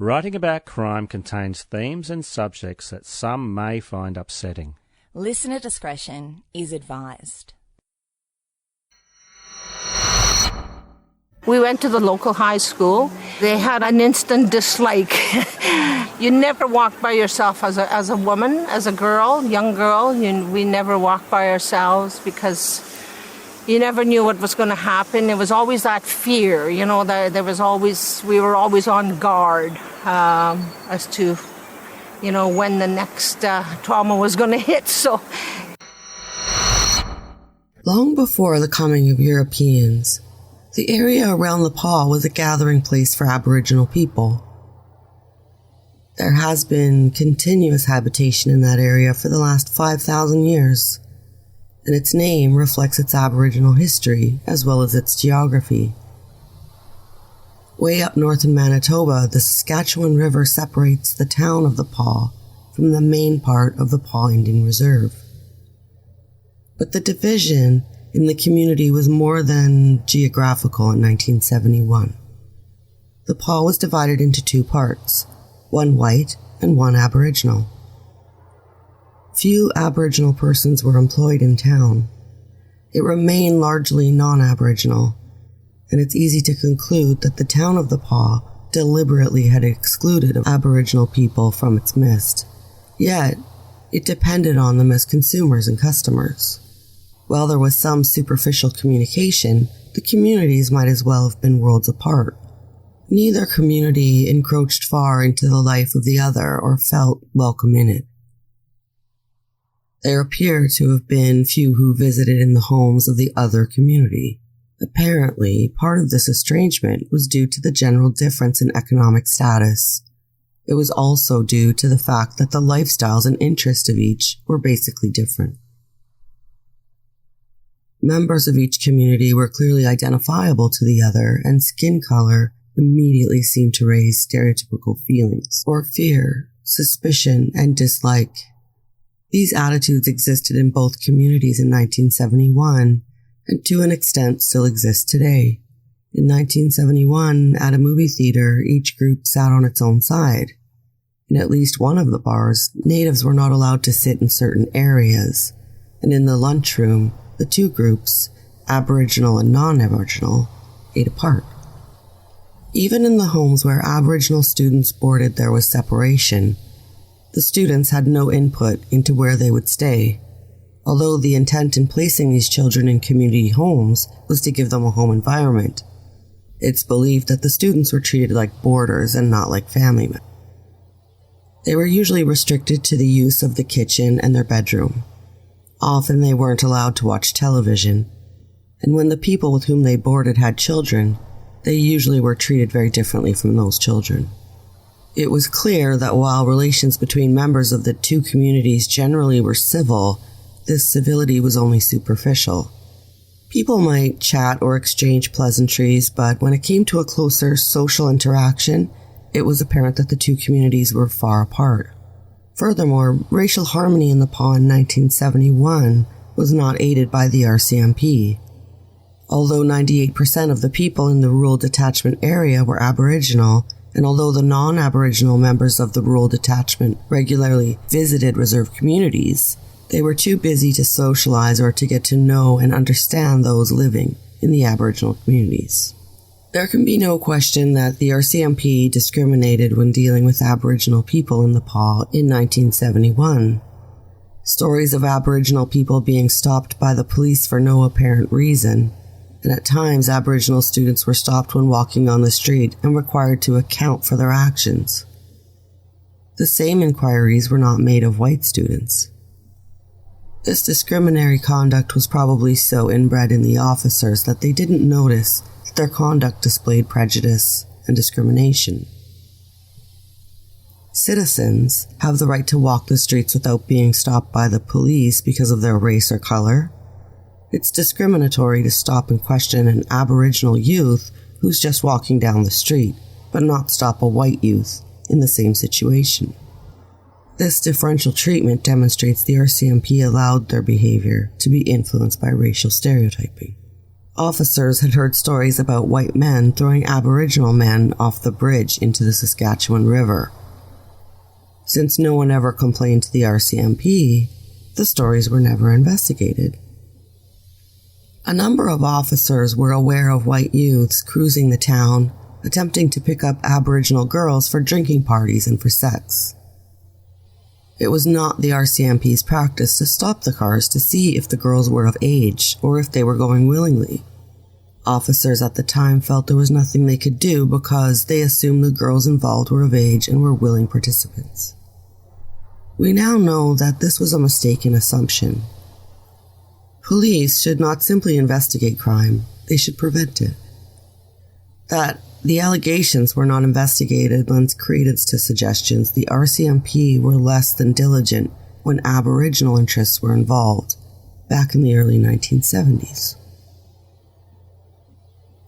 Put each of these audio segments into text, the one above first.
Writing about crime contains themes and subjects that some may find upsetting. Listener discretion is advised. We went to the local high school. They had an instant dislike. You never walk by yourself as a woman, as a girl, young girl. We never walked by ourselves because you never knew what was going to happen. It was always that fear, we were always on guard as to, when the next trauma was going to hit. So, long before the coming of Europeans, the area around the Paw was a gathering place for Aboriginal people. There has been continuous habitation in that area for the last 5,000 years, and its name reflects its Aboriginal history as well as its geography. Way up north in Manitoba, the Saskatchewan River separates the town of the Paw from the main part of the Paw Indian Reserve. But the division in the community was more than geographical in 1971. The Paw was divided into two parts, one white and one Aboriginal. Few Aboriginal persons were employed in town. It remained largely non-Aboriginal, and it's easy to conclude that the town of the Paw deliberately had excluded Aboriginal people from its midst. Yet, it depended on them as consumers and customers. While there was some superficial communication, the communities might as well have been worlds apart. Neither community encroached far into the life of the other or felt welcome in it. There appear to have been few who visited in the homes of the other community. Apparently, part of this estrangement was due to the general difference in economic status. It was also due to the fact that the lifestyles and interests of each were basically different. Members of each community were clearly identifiable to the other, and skin color immediately seemed to raise stereotypical feelings, or fear, suspicion, and dislike. These attitudes existed in both communities in 1971, and to an extent still exist today. In 1971, at a movie theater, each group sat on its own side. In at least one of the bars, natives were not allowed to sit in certain areas, and in the lunchroom, the two groups, Aboriginal and non-Aboriginal, ate apart. Even in the homes where Aboriginal students boarded, there was separation. The students had no input into where they would stay, although the intent in placing these children in community homes was to give them a home environment. It's believed that the students were treated like boarders and not like family members. They were usually restricted to the use of the kitchen and their bedroom. Often they weren't allowed to watch television, and when the people with whom they boarded had children, they usually were treated very differently from those children. It was clear that while relations between members of the two communities generally were civil, this civility was only superficial. People might chat or exchange pleasantries, but when it came to a closer social interaction, it was apparent that the two communities were far apart. Furthermore, racial harmony in the Paw in 1971 was not aided by the RCMP. Although 98% of the people in the rural detachment area were Aboriginal, and although the non-Aboriginal members of the rural detachment regularly visited reserve communities, they were too busy to socialize or to get to know and understand those living in the Aboriginal communities. There can be no question that the RCMP discriminated when dealing with Aboriginal people in the Paw in 1971. Stories of Aboriginal people being stopped by the police for no apparent reason, and at times Aboriginal students were stopped when walking on the street and required to account for their actions. The same inquiries were not made of white students. This discriminatory conduct was probably so inbred in the officers that they didn't notice that their conduct displayed prejudice and discrimination. Citizens have the right to walk the streets without being stopped by the police because of their race or color. It's discriminatory to stop and question an Aboriginal youth who's just walking down the street, but not stop a white youth in the same situation. This differential treatment demonstrates the RCMP allowed their behavior to be influenced by racial stereotyping. Officers had heard stories about white men throwing Aboriginal men off the bridge into the Saskatchewan River. Since no one ever complained to the RCMP, the stories were never investigated. A number of officers were aware of white youths cruising the town, attempting to pick up Aboriginal girls for drinking parties and for sex. It was not the RCMP's practice to stop the cars to see if the girls were of age or if they were going willingly. Officers at the time felt there was nothing they could do because they assumed the girls involved were of age and were willing participants. We now know that this was a mistaken assumption. Police should not simply investigate crime, they should prevent it. That the allegations were not investigated lends credence to suggestions the RCMP were less than diligent when Aboriginal interests were involved, back in the early 1970s.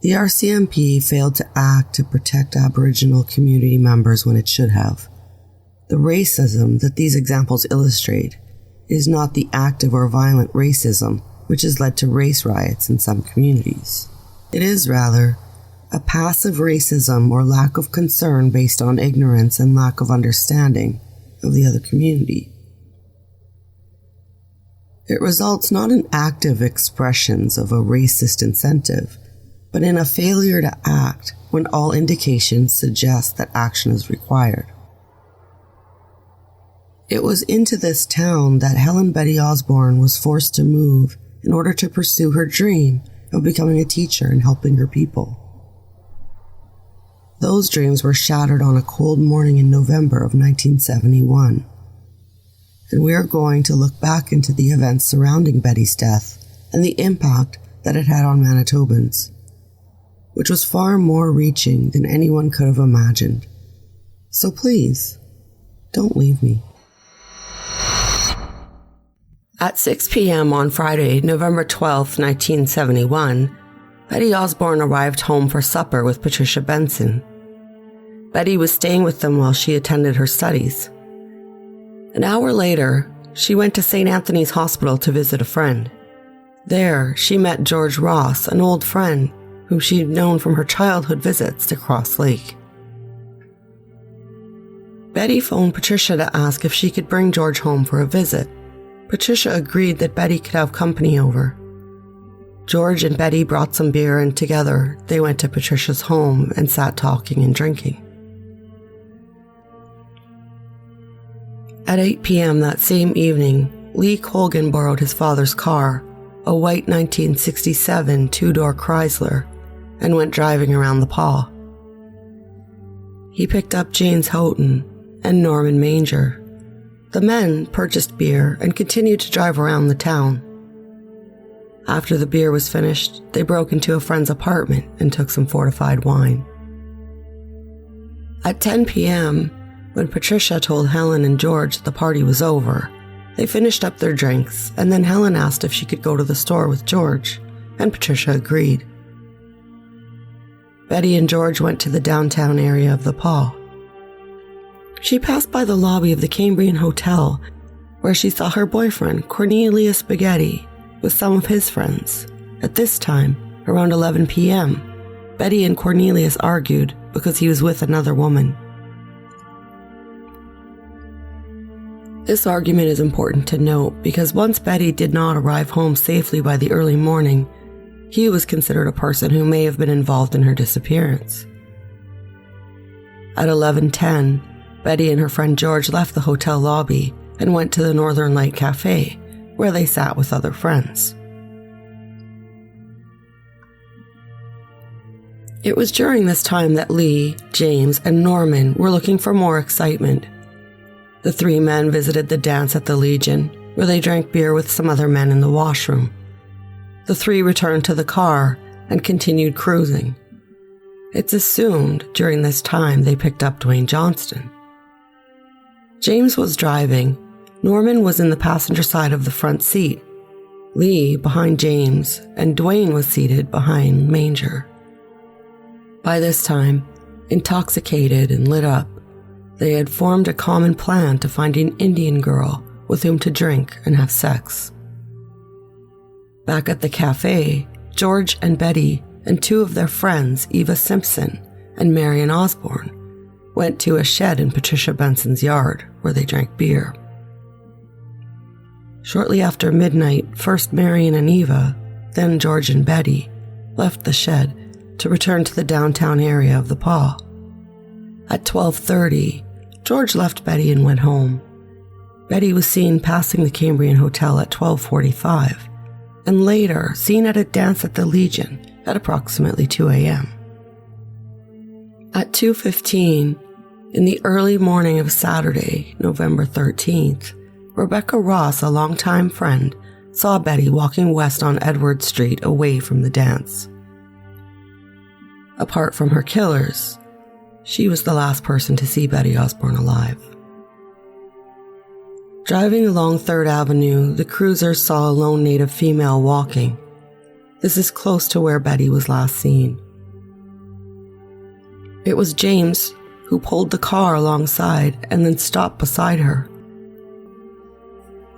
The RCMP failed to act to protect Aboriginal community members when it should have. The racism that these examples illustrate is not the active or violent racism which has led to race riots in some communities. It is, rather, a passive racism or lack of concern based on ignorance and lack of understanding of the other community. It results not in active expressions of a racist incentive, but in a failure to act when all indications suggest that action is required. It was into this town that Helen Betty Osborne was forced to move in order to pursue her dream of becoming a teacher and helping her people. Those dreams were shattered on a cold morning in November of 1971. And we are going to look back into the events surrounding Betty's death and the impact that it had on Manitobans, which was far more reaching than anyone could have imagined. So please, don't leave me. At 6 p.m. on Friday, November 12, 1971, Betty Osborne arrived home for supper with Patricia Benson. Betty was staying with them while she attended her studies. An hour later, she went to St. Anthony's Hospital to visit a friend. There, she met George Ross, an old friend whom she had known from her childhood visits to Cross Lake. Betty phoned Patricia to ask if she could bring George home for a visit. Patricia agreed that Betty could have company over. George and Betty brought some beer, and together they went to Patricia's home and sat talking and drinking. At 8 p.m. that same evening, Lee Colgan borrowed his father's car, a white 1967 two-door Chrysler, and went driving around the Paw. He picked up James Houghton and Norman Manger. The men purchased beer and continued to drive around the town. After the beer was finished, they broke into a friend's apartment and took some fortified wine. At 10 p.m., when Patricia told Helen and George the party was over, they finished up their drinks, and then Helen asked if she could go to the store with George, and Patricia agreed. Betty and George went to the downtown area of the Paw. She passed by the lobby of the Cambrian Hotel, where she saw her boyfriend, Cornelius Spaghetti, with some of his friends. At this time, around 11 p.m., Betty and Cornelius argued because he was with another woman. This argument is important to note because once Betty did not arrive home safely by the early morning, he was considered a person who may have been involved in her disappearance. At 11:10, Betty and her friend George left the hotel lobby and went to the Northern Light Cafe, where they sat with other friends. It was during this time that Lee, James, and Norman were looking for more excitement. The three men visited the dance at the Legion, where they drank beer with some other men in the washroom. The three returned to the car and continued cruising. It's assumed during this time they picked up Dwayne Johnston. James was driving. Norman was in the passenger side of the front seat, Lee behind James, and Dwayne was seated behind Manger. By this time, intoxicated and lit up, they had formed a common plan to find an Indian girl with whom to drink and have sex. Back at the cafe, George and Betty and two of their friends, Eva Simpson and Marion Osborne, went to a shed in Patricia Benson's yard where they drank beer. Shortly after midnight, first Marion and Eva, then George and Betty, left the shed to return to the downtown area of the Paw. At 12:30, George left Betty and went home. Betty was seen passing the Cambrian Hotel at 12:45, and later seen at a dance at the Legion at approximately 2 a.m. At 2:15, in the early morning of Saturday, November 13th, Rebecca Ross, a longtime friend, saw Betty walking west on Edward Street away from the dance. Apart from her killers, she was the last person to see Betty Osborne alive. Driving along 3rd Avenue, the cruisers saw a lone native female walking. This is close to where Betty was last seen. It was James who pulled the car alongside and then stopped beside her.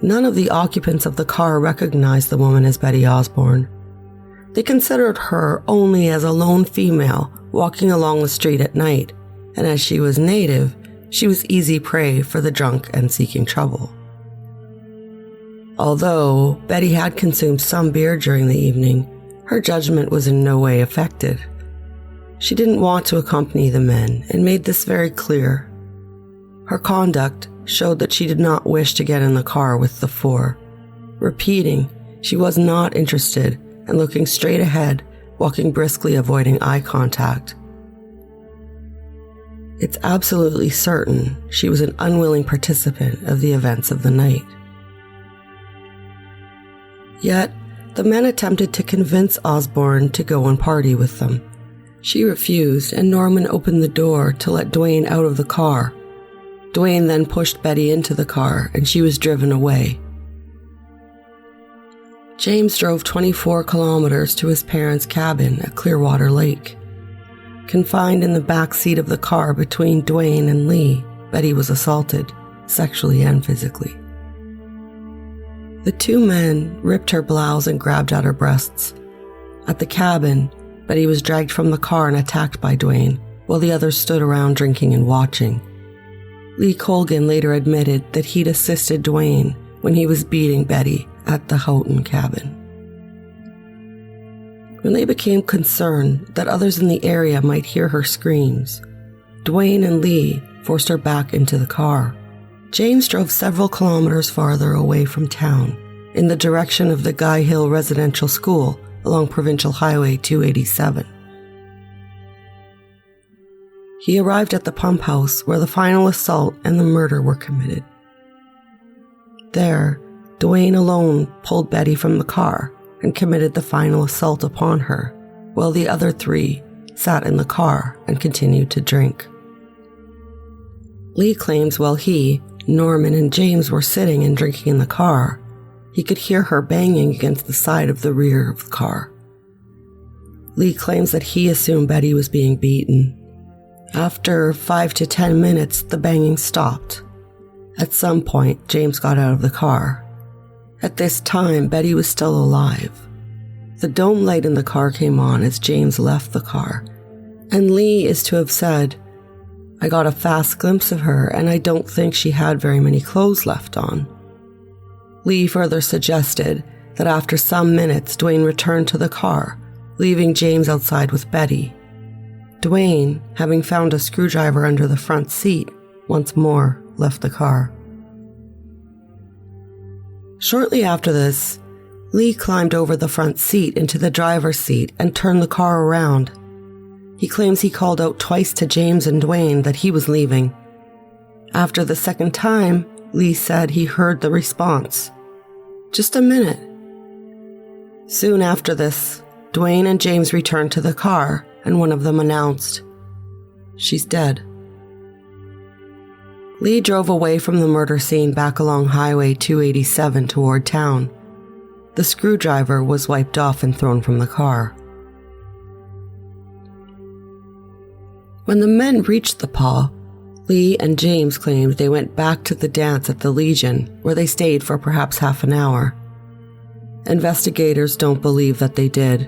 None of the occupants of the car recognized the woman as Betty Osborne. They considered her only as a lone female walking along the street at night, and as she was native, she was easy prey for the drunk and seeking trouble. Although Betty had consumed some beer during the evening, her judgment was in no way affected. She didn't want to accompany the men and made this very clear. Her conduct showed that she did not wish to get in the car with the four, repeating she was not interested and looking straight ahead, walking briskly, avoiding eye contact. It's absolutely certain she was an unwilling participant of the events of the night. Yet, the men attempted to convince Osborne to go and party with them. She refused, and Norman opened the door to let Dwayne out of the car. Dwayne then pushed Betty into the car, and she was driven away. James drove 24 kilometers to his parents' cabin at Clearwater Lake. Confined in the back seat of the car between Dwayne and Lee, Betty was assaulted, sexually and physically. The two men ripped her blouse and grabbed at her breasts. At the cabin, Betty was dragged from the car and attacked by Dwayne, while the others stood around drinking and watching. Lee Colgan later admitted that he'd assisted Dwayne when he was beating Betty at the Houghton cabin. When they became concerned that others in the area might hear her screams, Dwayne and Lee forced her back into the car. James drove several kilometers farther away from town, in the direction of the Guy Hill Residential School along Provincial Highway 287. He arrived at the pump house where the final assault and the murder were committed. There, Dwayne alone pulled Betty from the car and committed the final assault upon her, while the other three sat in the car and continued to drink. Lee claims while he, Norman, and James were sitting and drinking in the car, he could hear her banging against the side of the rear of the car. Lee claims that he assumed Betty was being beaten. After 5 to 10 minutes, the banging stopped. At some point, James got out of the car. At this time, Betty was still alive. The dome light in the car came on as James left the car, and Lee is to have said, "I got a fast glimpse of her, and I don't think she had very many clothes left on." Lee further suggested that after some minutes, Dwayne returned to the car, leaving James outside with Betty. Dwayne, having found a screwdriver under the front seat, once more left the car. Shortly after this, Lee climbed over the front seat into the driver's seat and turned the car around. He claims he called out twice to James and Dwayne that he was leaving. After the second time, Lee said he heard the response, "Just a minute." Soon after this, Dwayne and James returned to the car, and one of them announced, "She's dead." Lee drove away from the murder scene back along Highway 287 toward town. The screwdriver was wiped off and thrown from the car. When the men reached the Paw, Lee and James claimed they went back to the dance at the Legion, where they stayed for perhaps half an hour. Investigators don't believe that they did,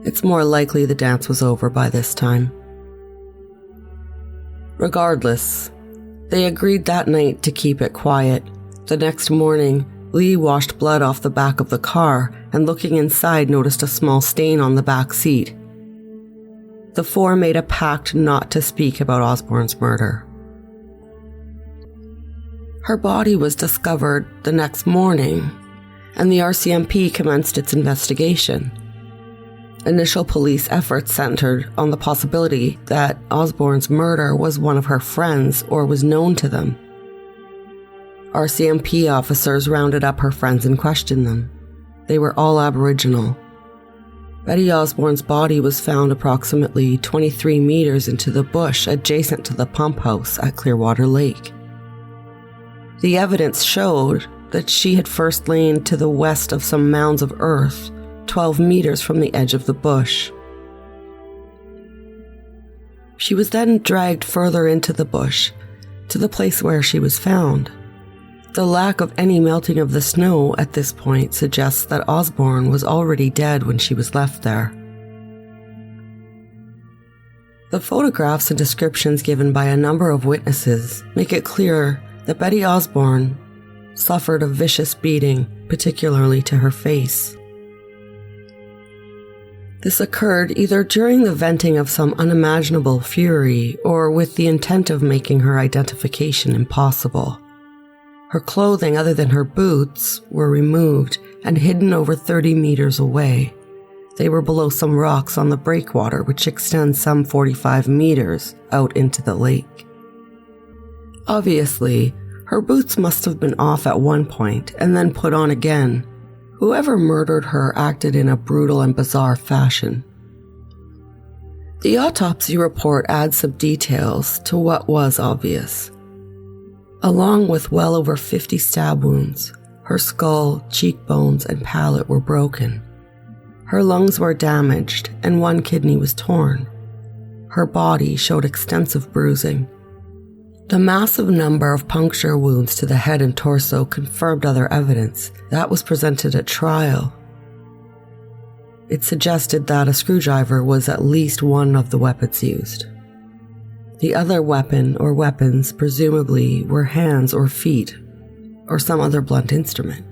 It's more likely the dance was over by this time. Regardless, they agreed that night to keep it quiet. The next morning, Lee washed blood off the back of the car and looking inside noticed a small stain on the back seat. The four made a pact not to speak about Osborne's murder. Her body was discovered the next morning, and the RCMP commenced its investigation. Initial police efforts centered on the possibility that Osborne's murder was one of her friends or was known to them. RCMP officers rounded up her friends and questioned them. They were all Aboriginal. Betty Osborne's body was found approximately 23 meters into the bush adjacent to the pump house at Clearwater Lake. The evidence showed that she had first lain to the west of some mounds of earth, 12 meters from the edge of the bush. She was then dragged further into the bush, to the place where she was found. The lack of any melting of the snow at this point suggests that Osborne was already dead when she was left there. The photographs and descriptions given by a number of witnesses make it clear that Betty Osborne suffered a vicious beating, particularly to her face. This occurred either during the venting of some unimaginable fury or with the intent of making her identification impossible. Her clothing, other than her boots, were removed and hidden over 30 meters away. They were below some rocks on the breakwater, which extends some 45 meters out into the lake. Obviously, her boots must have been off at one point and then put on again. Whoever murdered her acted in a brutal and bizarre fashion. The autopsy report adds some details to what was obvious. Along with well over 50 stab wounds, her skull, cheekbones, and palate were broken. Her lungs were damaged and one kidney was torn. Her body showed extensive bruising. The massive number of puncture wounds to the head and torso confirmed other evidence that was presented at trial. It suggested that a screwdriver was at least one of the weapons used. The other weapon or weapons presumably were hands or feet, or some other blunt instrument.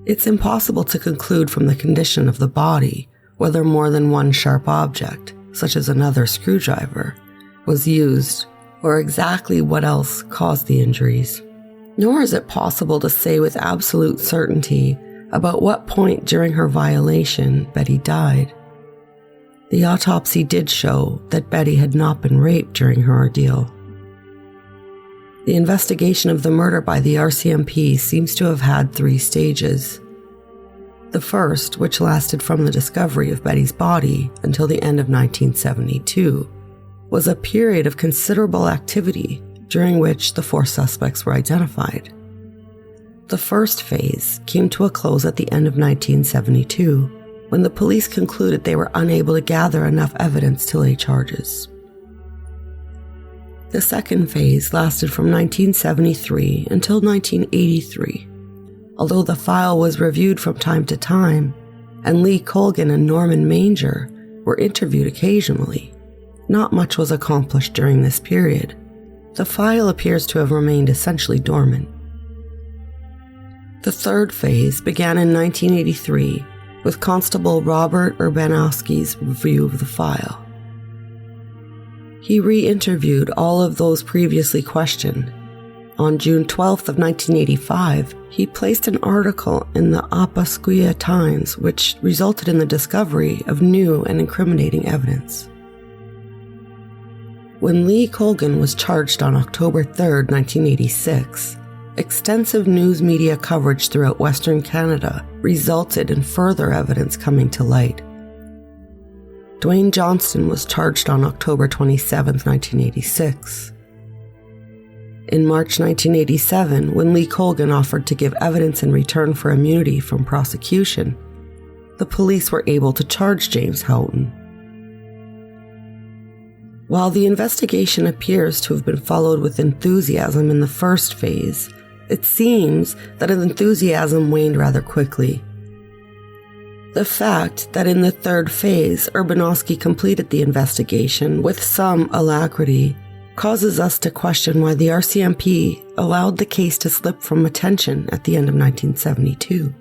It's impossible to conclude from the condition of the body whether more than one sharp object, such as another screwdriver, was used or exactly what else caused the injuries. Nor is it possible to say with absolute certainty about what point during her violation Betty died. The autopsy did show that Betty had not been raped during her ordeal. The investigation of the murder by the RCMP seems to have had 3 stages. The first, which lasted from the discovery of Betty's body until the end of 1972, was a period of considerable activity during which the 4 suspects were identified. The first phase came to a close at the end of 1972, when the police concluded they were unable to gather enough evidence to lay charges. The second phase lasted from 1973 until 1983. Although the file was reviewed from time to time, and Lee Colgan and Norman Manger were interviewed occasionally, not much was accomplished during this period. The file appears to have remained essentially dormant. The third phase began in 1983 with Constable Robert Urbanowski's review of the file. He re-interviewed all of those previously questioned. On June 12th of 1985, he placed an article in the Apasquia Times which resulted in the discovery of new and incriminating evidence. When Lee Colgan was charged on October 3rd, 1986, extensive news media coverage throughout Western Canada resulted in further evidence coming to light. Dwayne Johnston was charged on October 27, 1986. In March 1987, when Lee Colgan offered to give evidence in return for immunity from prosecution, the police were able to charge James Houghton. While the investigation appears to have been followed with enthusiasm in the first phase, it seems that an enthusiasm waned rather quickly. The fact that in the third phase, Urbanowski completed the investigation with some alacrity causes us to question why the RCMP allowed the case to slip from attention at the end of 1972.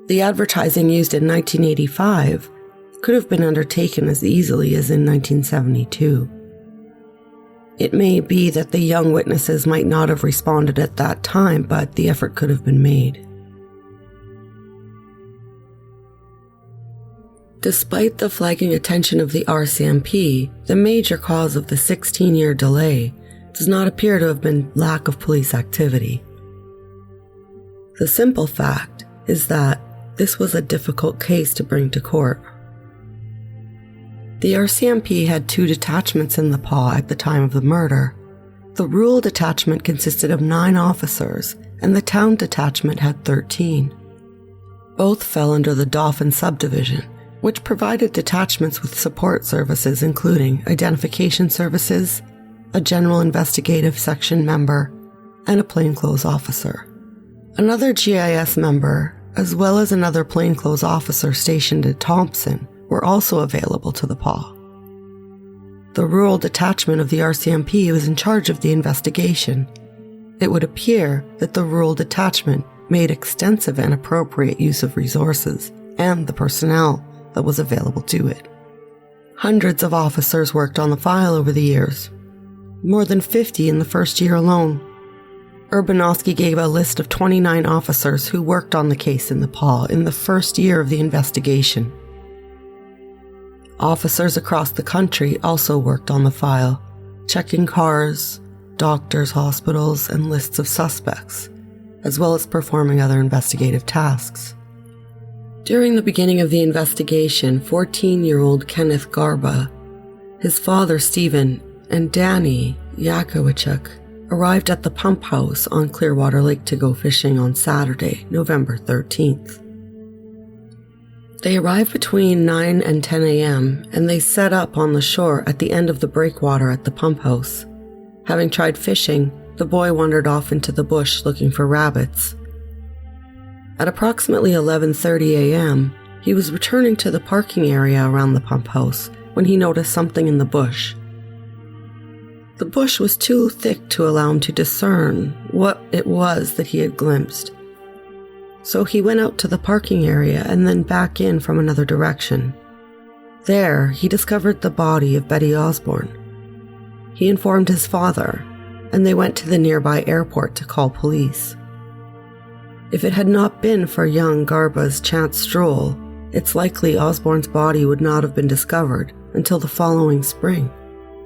The advertising used in 1985 could have been undertaken as easily as in 1972. It may be that the young witnesses might not have responded at that time, but the effort could have been made. Despite the flagging attention of the RCMP, the major cause of the 16-year delay does not appear to have been lack of police activity. The simple fact is that this was a difficult case to bring to court. The RCMP had 2 detachments in the PAW at the time of the murder. The rural detachment consisted of 9 officers, and the town detachment had 13. Both fell under the Dauphin subdivision, which provided detachments with support services including identification services, a general investigative section member, and a plainclothes officer. Another GIS member, as well as another plainclothes officer stationed at Thompson, were also available to the PAW. The rural detachment of the RCMP was in charge of the investigation. It would appear that the rural detachment made extensive and appropriate use of resources and the personnel that was available to it. Hundreds of officers worked on the file over the years, more than 50 in the first year alone. Urbanowski gave a list of 29 officers who worked on the case in the PAW in the first year of the investigation. Officers across the country also worked on the file, checking cars, doctors, hospitals, and lists of suspects, as well as performing other investigative tasks. During the beginning of the investigation, 14-year-old Kenneth Garba, his father Stephen, and Danny Yakowichuk arrived at the pump house on Clearwater Lake to go fishing on Saturday, November 13th. They arrived between 9 and 10 a.m., and they set up on the shore at the end of the breakwater at the pump house. Having tried fishing, the boy wandered off into the bush looking for rabbits. At approximately 11:30 a.m., he was returning to the parking area around the pump house when he noticed something in the bush. The bush was too thick to allow him to discern what it was that he had glimpsed. So he went out to the parking area and then back in from another direction. There, he discovered the body of Betty Osborne. He informed his father, and they went to the nearby airport to call police. If it had not been for young Garba's chance stroll, it's likely Osborne's body would not have been discovered until the following spring.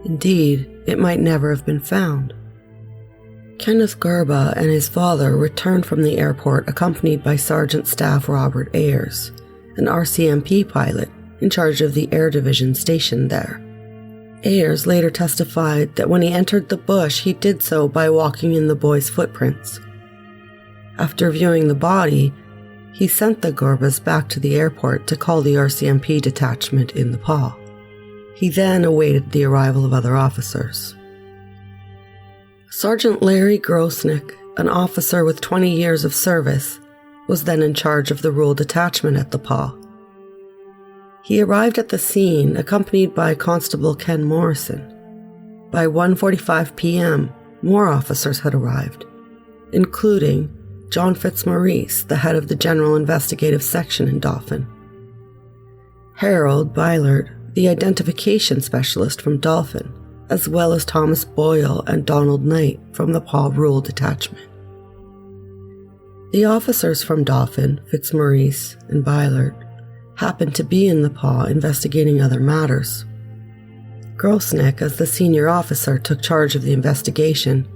Indeed, it might never have been found. Kenneth Garba and his father returned from the airport accompanied by Sergeant Staff Robert Ayers, an RCMP pilot in charge of the Air Division stationed there. Ayers later testified that when he entered the bush, he did so by walking in the boy's footprints. After viewing the body, he sent the Garbas back to the airport to call the RCMP detachment in the PAW. He then awaited the arrival of other officers. Sergeant Larry Grosnick, an officer with 20 years of service, was then in charge of the rural detachment at the PAW. He arrived at the scene accompanied by Constable Ken Morrison. By 1:45 p.m., more officers had arrived, including John Fitzmaurice, the head of the General Investigative Section in Dauphin, Harold Bylard, the identification specialist from Dauphin, as well as Thomas Boyle and Donald Knight from the PAW Rural Detachment. The officers from Dauphin, Fitzmaurice and Bylard, happened to be in the PAW investigating other matters. Grosnick, as the senior officer, took charge of the investigation.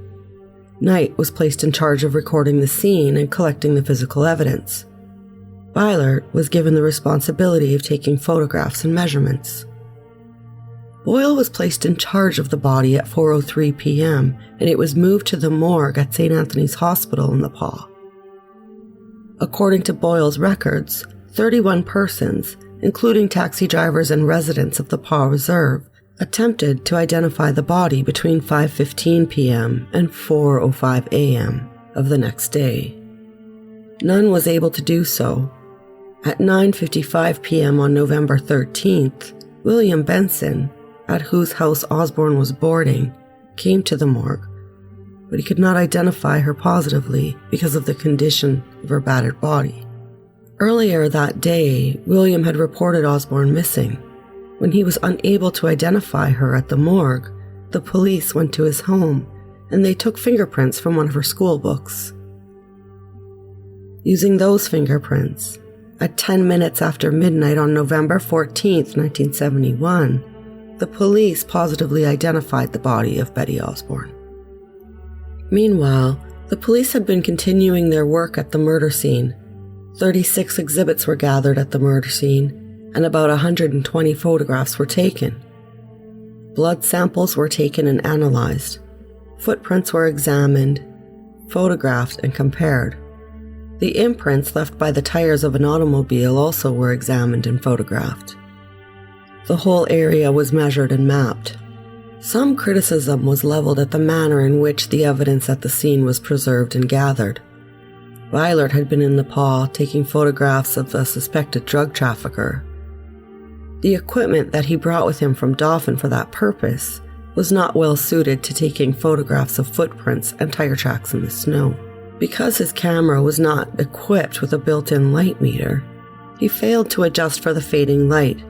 Knight was placed in charge of recording the scene and collecting the physical evidence. Bylard was given the responsibility of taking photographs and measurements. Boyle was placed in charge of the body at 4:03 p.m., and it was moved to the morgue at St. Anthony's Hospital in the PAW. According to Boyle's records, 31 persons, including taxi drivers and residents of the PAW Reserve, attempted to identify the body between 5:15 p.m. and 4:05 a.m. of the next day. None was able to do so. At 9:55 p.m. on November 13th, William Benson, at whose house Osborne was boarding, came to the morgue, but he could not identify her positively because of the condition of her battered body. Earlier that day, William had reported Osborne missing. When he was unable to identify her at the morgue, the police went to his home and they took fingerprints from one of her school books. Using those fingerprints, at 10 minutes after midnight on November 14th, 1971, the police positively identified the body of Betty Osborne. Meanwhile, the police had been continuing their work at the murder scene. 36 exhibits were gathered at the murder scene, and about 120 photographs were taken. Blood samples were taken and analyzed. Footprints were examined, photographed, and compared. The imprints left by the tires of an automobile also were examined and photographed. The whole area was measured and mapped. Some criticism was leveled at the manner in which the evidence at the scene was preserved and gathered. Violet had been in Nepal taking photographs of a suspected drug trafficker. The equipment that he brought with him from Dauphin for that purpose was not well suited to taking photographs of footprints and tire tracks in the snow. Because his camera was not equipped with a built-in light meter, he failed to adjust for the fading light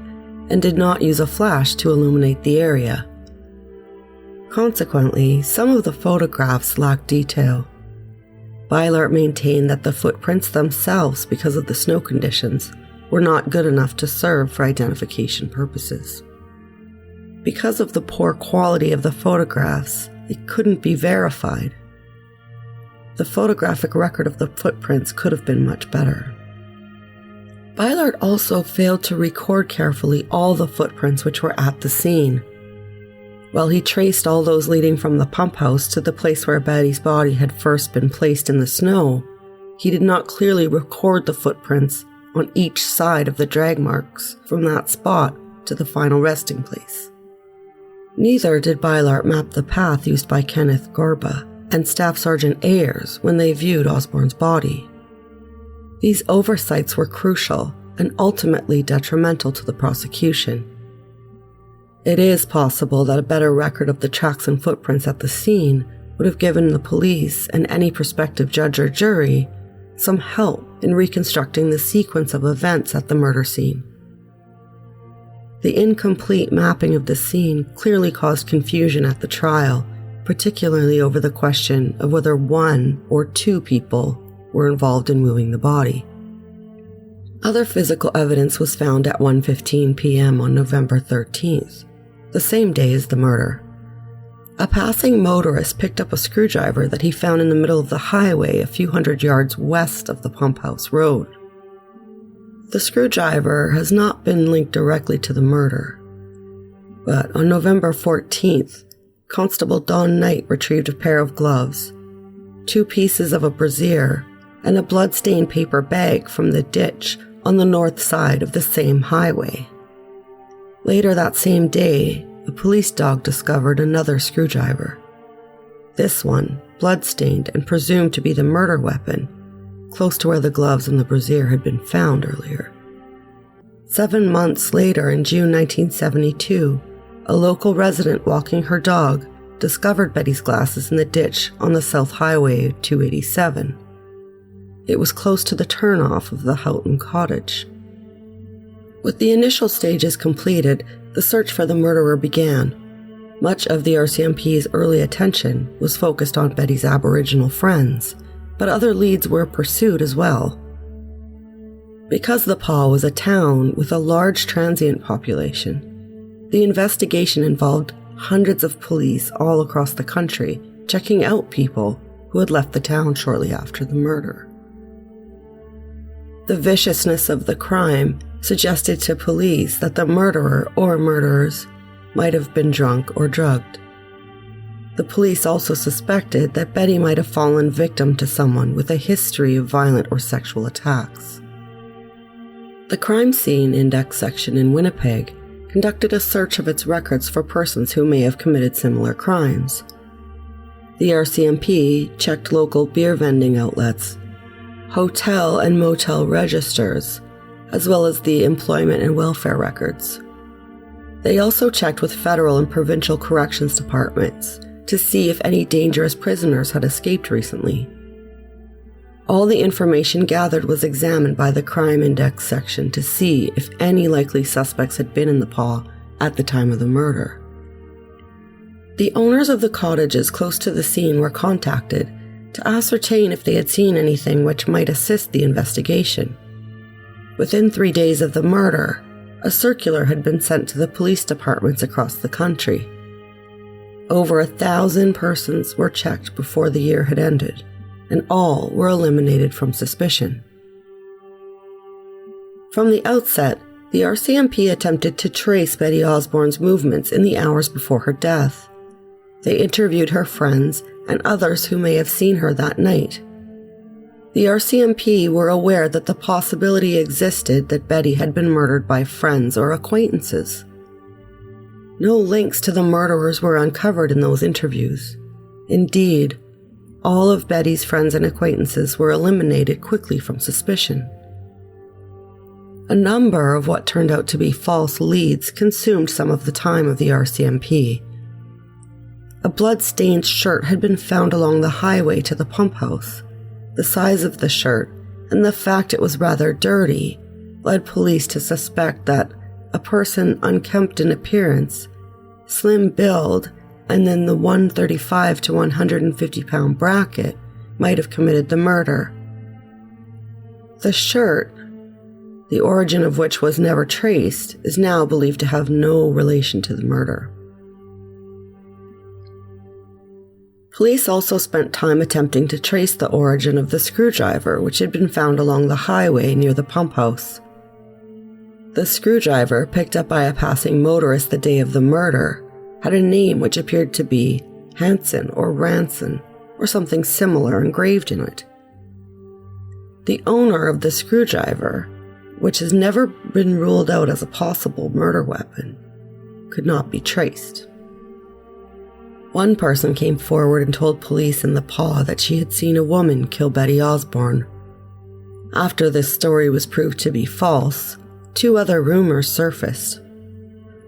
and did not use a flash to illuminate the area. Consequently, some of the photographs lacked detail. Violet maintained that the footprints themselves, because of the snow conditions, were not good enough to serve for identification purposes. Because of the poor quality of the photographs, it couldn't be verified. The photographic record of the footprints could have been much better. Violet also failed to record carefully all the footprints which were at the scene. While he traced all those leading from the pump house to the place where Betty's body had first been placed in the snow, he did not clearly record the footprints on each side of the drag marks from that spot to the final resting place. Neither did Violet map the path used by Kenneth Gorba and Staff Sergeant Ayers when they viewed Osborne's body. These oversights were crucial and ultimately detrimental to the prosecution. It is possible that a better record of the tracks and footprints at the scene would have given the police and any prospective judge or jury some help in reconstructing the sequence of events at the murder scene. The incomplete mapping of the scene clearly caused confusion at the trial, particularly over the question of whether one or two people were involved in moving the body. Other physical evidence was found at 1:15 p.m. on November 13th, the same day as the murder. A passing motorist picked up a screwdriver that he found in the middle of the highway a few hundred yards west of the pump house road. The screwdriver has not been linked directly to the murder, but on November 14th, Constable Don Knight retrieved a pair of gloves, 2 pieces of a brassiere, and a blood-stained paper bag from the ditch on the north side of the same highway. Later that same day, a police dog discovered another screwdriver. This one, blood-stained and presumed to be the murder weapon, close to where the gloves and the brassiere had been found earlier. 7 months later, in June 1972, a local resident walking her dog discovered Betty's glasses in the ditch on the South Highway 287. It was close to the turnoff of the Houghton cottage. With the initial stages completed, the search for the murderer began. Much of the RCMP's early attention was focused on Betty's Aboriginal friends, but other leads were pursued as well. Because the Paw was a town with a large transient population, the investigation involved hundreds of police all across the country checking out people who had left the town shortly after the murder. The viciousness of the crime suggested to police that the murderer or murderers might have been drunk or drugged. The police also suspected that Betty might have fallen victim to someone with a history of violent or sexual attacks. The Crime Scene Index section in Winnipeg conducted a search of its records for persons who may have committed similar crimes. The RCMP checked local beer vending outlets, hotel and motel registers, as well as the employment and welfare records. They also checked with federal and provincial corrections departments to see if any dangerous prisoners had escaped recently. All the information gathered was examined by the Crime Index section to see if any likely suspects had been in the paw at the time of the murder. The owners of the cottages close to the scene were contacted to ascertain if they had seen anything which might assist the investigation. Within 3 days of the murder, a circular had been sent to the police departments across the country. Over 1,000 persons were checked before the year had ended, and all were eliminated from suspicion. From the outset, the RCMP attempted to trace Betty Osborne's movements in the hours before her death. They interviewed her friends and others who may have seen her that night. The RCMP were aware that the possibility existed that Betty had been murdered by friends or acquaintances. No links to the murderers were uncovered in those interviews. Indeed, all of Betty's friends and acquaintances were eliminated quickly from suspicion. A number of what turned out to be false leads consumed some of the time of the RCMP. A blood-stained shirt had been found along the highway to the pump house. The size of the shirt and the fact it was rather dirty led police to suspect that a person unkempt in appearance, slim build, and in the 135 to 150 pound bracket might have committed the murder. The shirt, the origin of which was never traced, is now believed to have no relation to the murder. Police also spent time attempting to trace the origin of the screwdriver which had been found along the highway near the pump house. The screwdriver, picked up by a passing motorist the day of the murder, had a name which appeared to be Hanson or Ranson or something similar engraved in it. The owner of the screwdriver, which has never been ruled out as a possible murder weapon, could not be traced. One person came forward and told police in the paw that she had seen a woman kill Betty Osborne. After this story was proved to be false, 2 other rumors surfaced.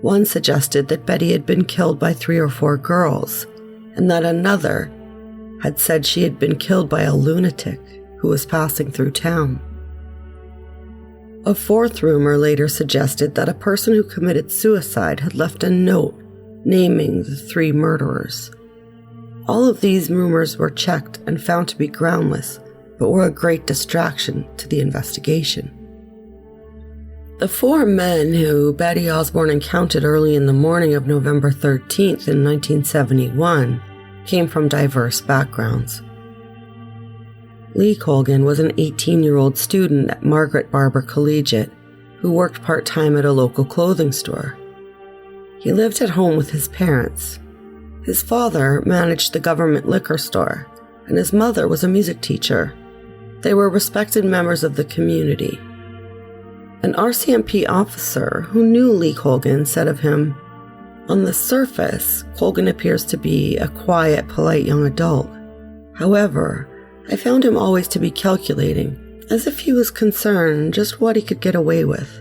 One suggested that Betty had been killed by 3 or 4 girls, and that another had said she had been killed by a lunatic who was passing through town. A 4th rumor later suggested that a person who committed suicide had left a note naming the 3 murderers. All of these rumors were checked and found to be groundless, but were a great distraction to the investigation. The 4 men who Betty Osborne encountered early in the morning of November 13th in 1971 came from diverse backgrounds. Lee Colgan was an 18-year-old student at Margaret Barber Collegiate who worked part-time at a local clothing store. He lived at home with his parents. His father managed the government liquor store, and his mother was a music teacher. They were respected members of the community. An RCMP officer who knew Lee Colgan said of him, "On the surface, Colgan appears to be a quiet, polite young adult. However, I found him always to be calculating, as if he was concerned just what he could get away with.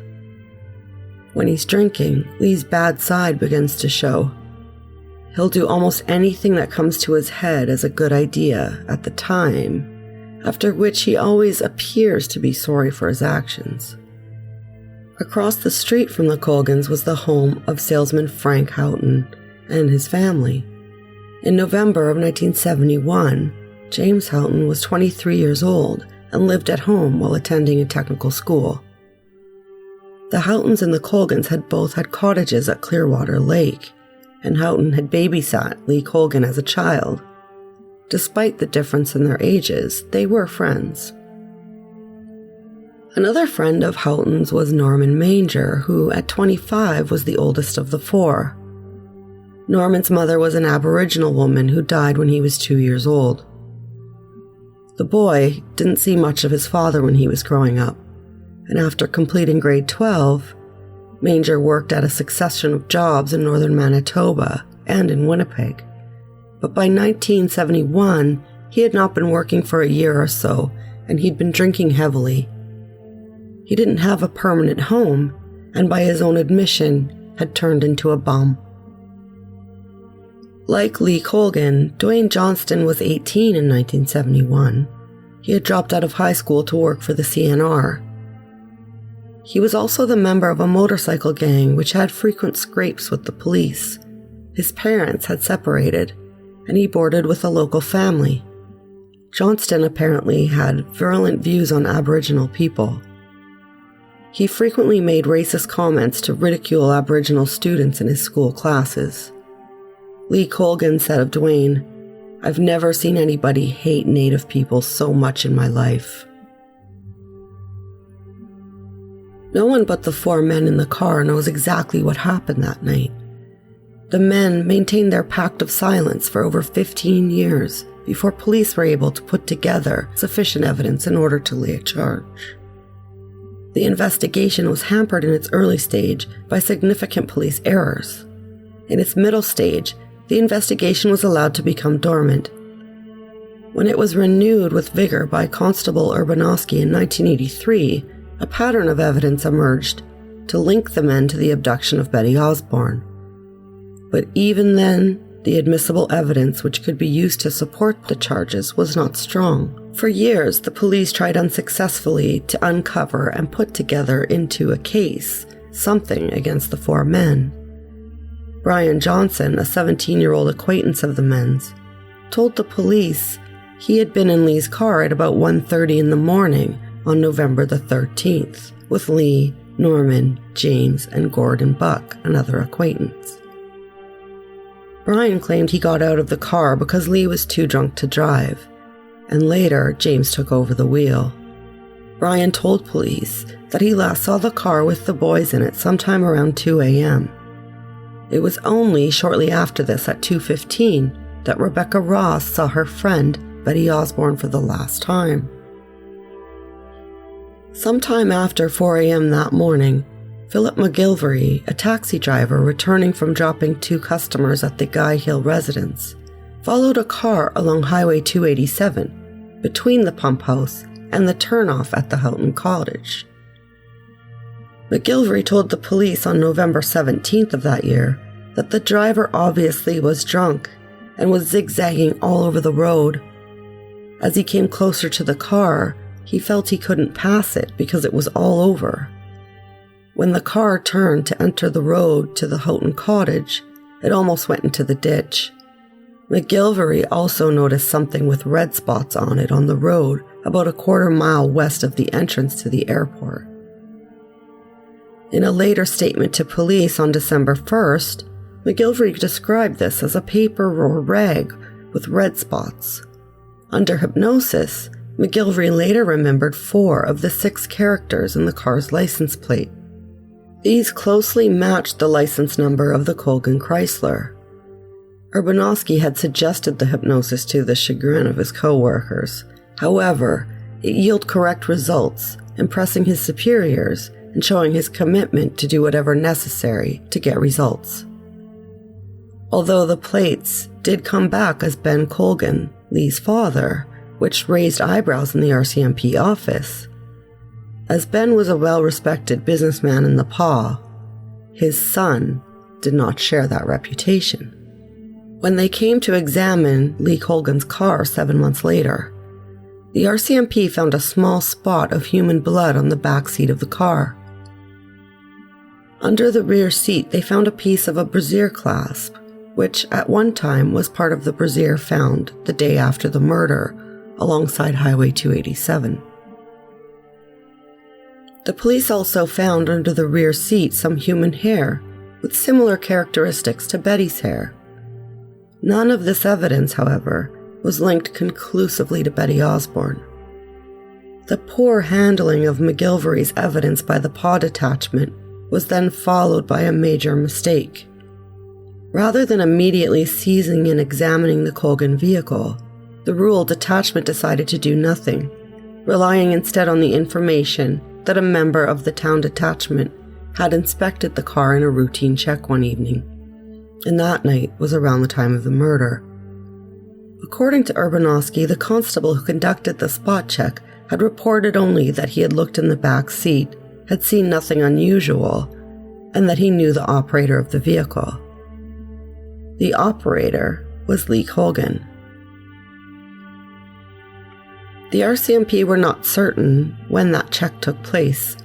When he's drinking, Lee's bad side begins to show. He'll do almost anything that comes to his head as a good idea at the time, after which he always appears to be sorry for his actions." Across the street from the Colgans was the home of salesman Frank Houghton and his family. In November of 1971, James Houghton was 23 years old and lived at home while attending a technical school. The Houghtons and the Colgans had both had cottages at Clearwater Lake, and Houghton had babysat Lee Colgan as a child. Despite the difference in their ages, they were friends. Another friend of Houghton's was Norman Manger, who at 25 was the oldest of the 4. Norman's mother was an Aboriginal woman who died when he was 2 years old. The boy didn't see much of his father when he was growing up, and after completing grade 12, Manger worked at a succession of jobs in northern Manitoba and in Winnipeg. But by 1971, he had not been working for a year or so, and he'd been drinking heavily. He didn't have a permanent home, and by his own admission, had turned into a bum. Like Lee Colgan, Dwayne Johnston was 18 in 1971. He had dropped out of high school to work for the CNR. He was also the member of a motorcycle gang which had frequent scrapes with the police. His parents had separated, and he boarded with a local family. Johnston apparently had virulent views on Aboriginal people. He frequently made racist comments to ridicule Aboriginal students in his school classes. Lee Colgan said of Dwayne, "I've never seen anybody hate Native people so much in my life." No one but the 4 men in the car knows exactly what happened that night. The men maintained their pact of silence for over 15 years before police were able to put together sufficient evidence in order to lay a charge. The investigation was hampered in its early stage by significant police errors. In its middle stage, the investigation was allowed to become dormant. When it was renewed with vigor by Constable Urbanowski in 1983, a pattern of evidence emerged to link the men to the abduction of Betty Osborne. But even then, the admissible evidence which could be used to support the charges was not strong. For years, the police tried unsuccessfully to uncover and put together into a case something against the 4 men. Brian Johnson, a 17-year-old acquaintance of the men's, told the police he had been in Lee's car at about 1:30 in the morning on November the 13th with Lee, Norman, James, and Gordon Buck, another acquaintance. Brian claimed he got out of the car because Lee was too drunk to drive, and later James took over the wheel. Brian told police that he last saw the car with the boys in it sometime around 2 a.m. It was only shortly after this, at 2:15, that Rebecca Ross saw her friend Betty Osborne for the last time. Sometime after 4 a.m. that morning, Philip McGilvery, a taxi driver returning from dropping 2 customers at the Guy Hill residence, followed a car along Highway 287 between the pump house and the turnoff at the Houghton Cottage. McGilvery told the police on November 17th of that year that the driver obviously was drunk and was zigzagging all over the road. As he came closer to the car, he felt he couldn't pass it because it was all over. When the car turned to enter the road to the Houghton Cottage, it almost went into the ditch. McGilvery also noticed something with red spots on it on the road about a quarter-mile west of the entrance to the airport. In a later statement to police on December 1st, McGilvery described this as a paper or rag with red spots. Under hypnosis, McGilvery later remembered 4 of the 6 characters in the car's license plate. These closely matched the license number of the Colgan Chrysler. Urbanowski had suggested the hypnosis to the chagrin of his co-workers. However, it yielded correct results, impressing his superiors and showing his commitment to do whatever necessary to get results. Although the plates did come back as Ben Colgan, Lee's father, which raised eyebrows in the RCMP office. As Ben was a well-respected businessman in the PAW, his son did not share that reputation. When they came to examine Lee Colgan's car 7 months later, the RCMP found a small spot of human blood on the back seat of the car. Under the rear seat, they found a piece of a brassiere clasp, which at one time was part of the brassiere found the day after the murder alongside Highway 287. The police also found under the rear seat some human hair with similar characteristics to Betty's hair. None of this evidence, however, was linked conclusively to Betty Osborne. The poor handling of McGilvery's evidence by the PAW detachment was then followed by a major mistake. Rather than immediately seizing and examining the Colgan vehicle, the rural detachment decided to do nothing, relying instead on the information that a member of the town detachment had inspected the car in a routine check one evening, and that night was around the time of the murder. According to Urbanowski, the constable who conducted the spot check had reported only that he had looked in the back seat, had seen nothing unusual, and that he knew the operator of the vehicle. The operator was Lee Colgan. The RCMP were not certain when that check took place.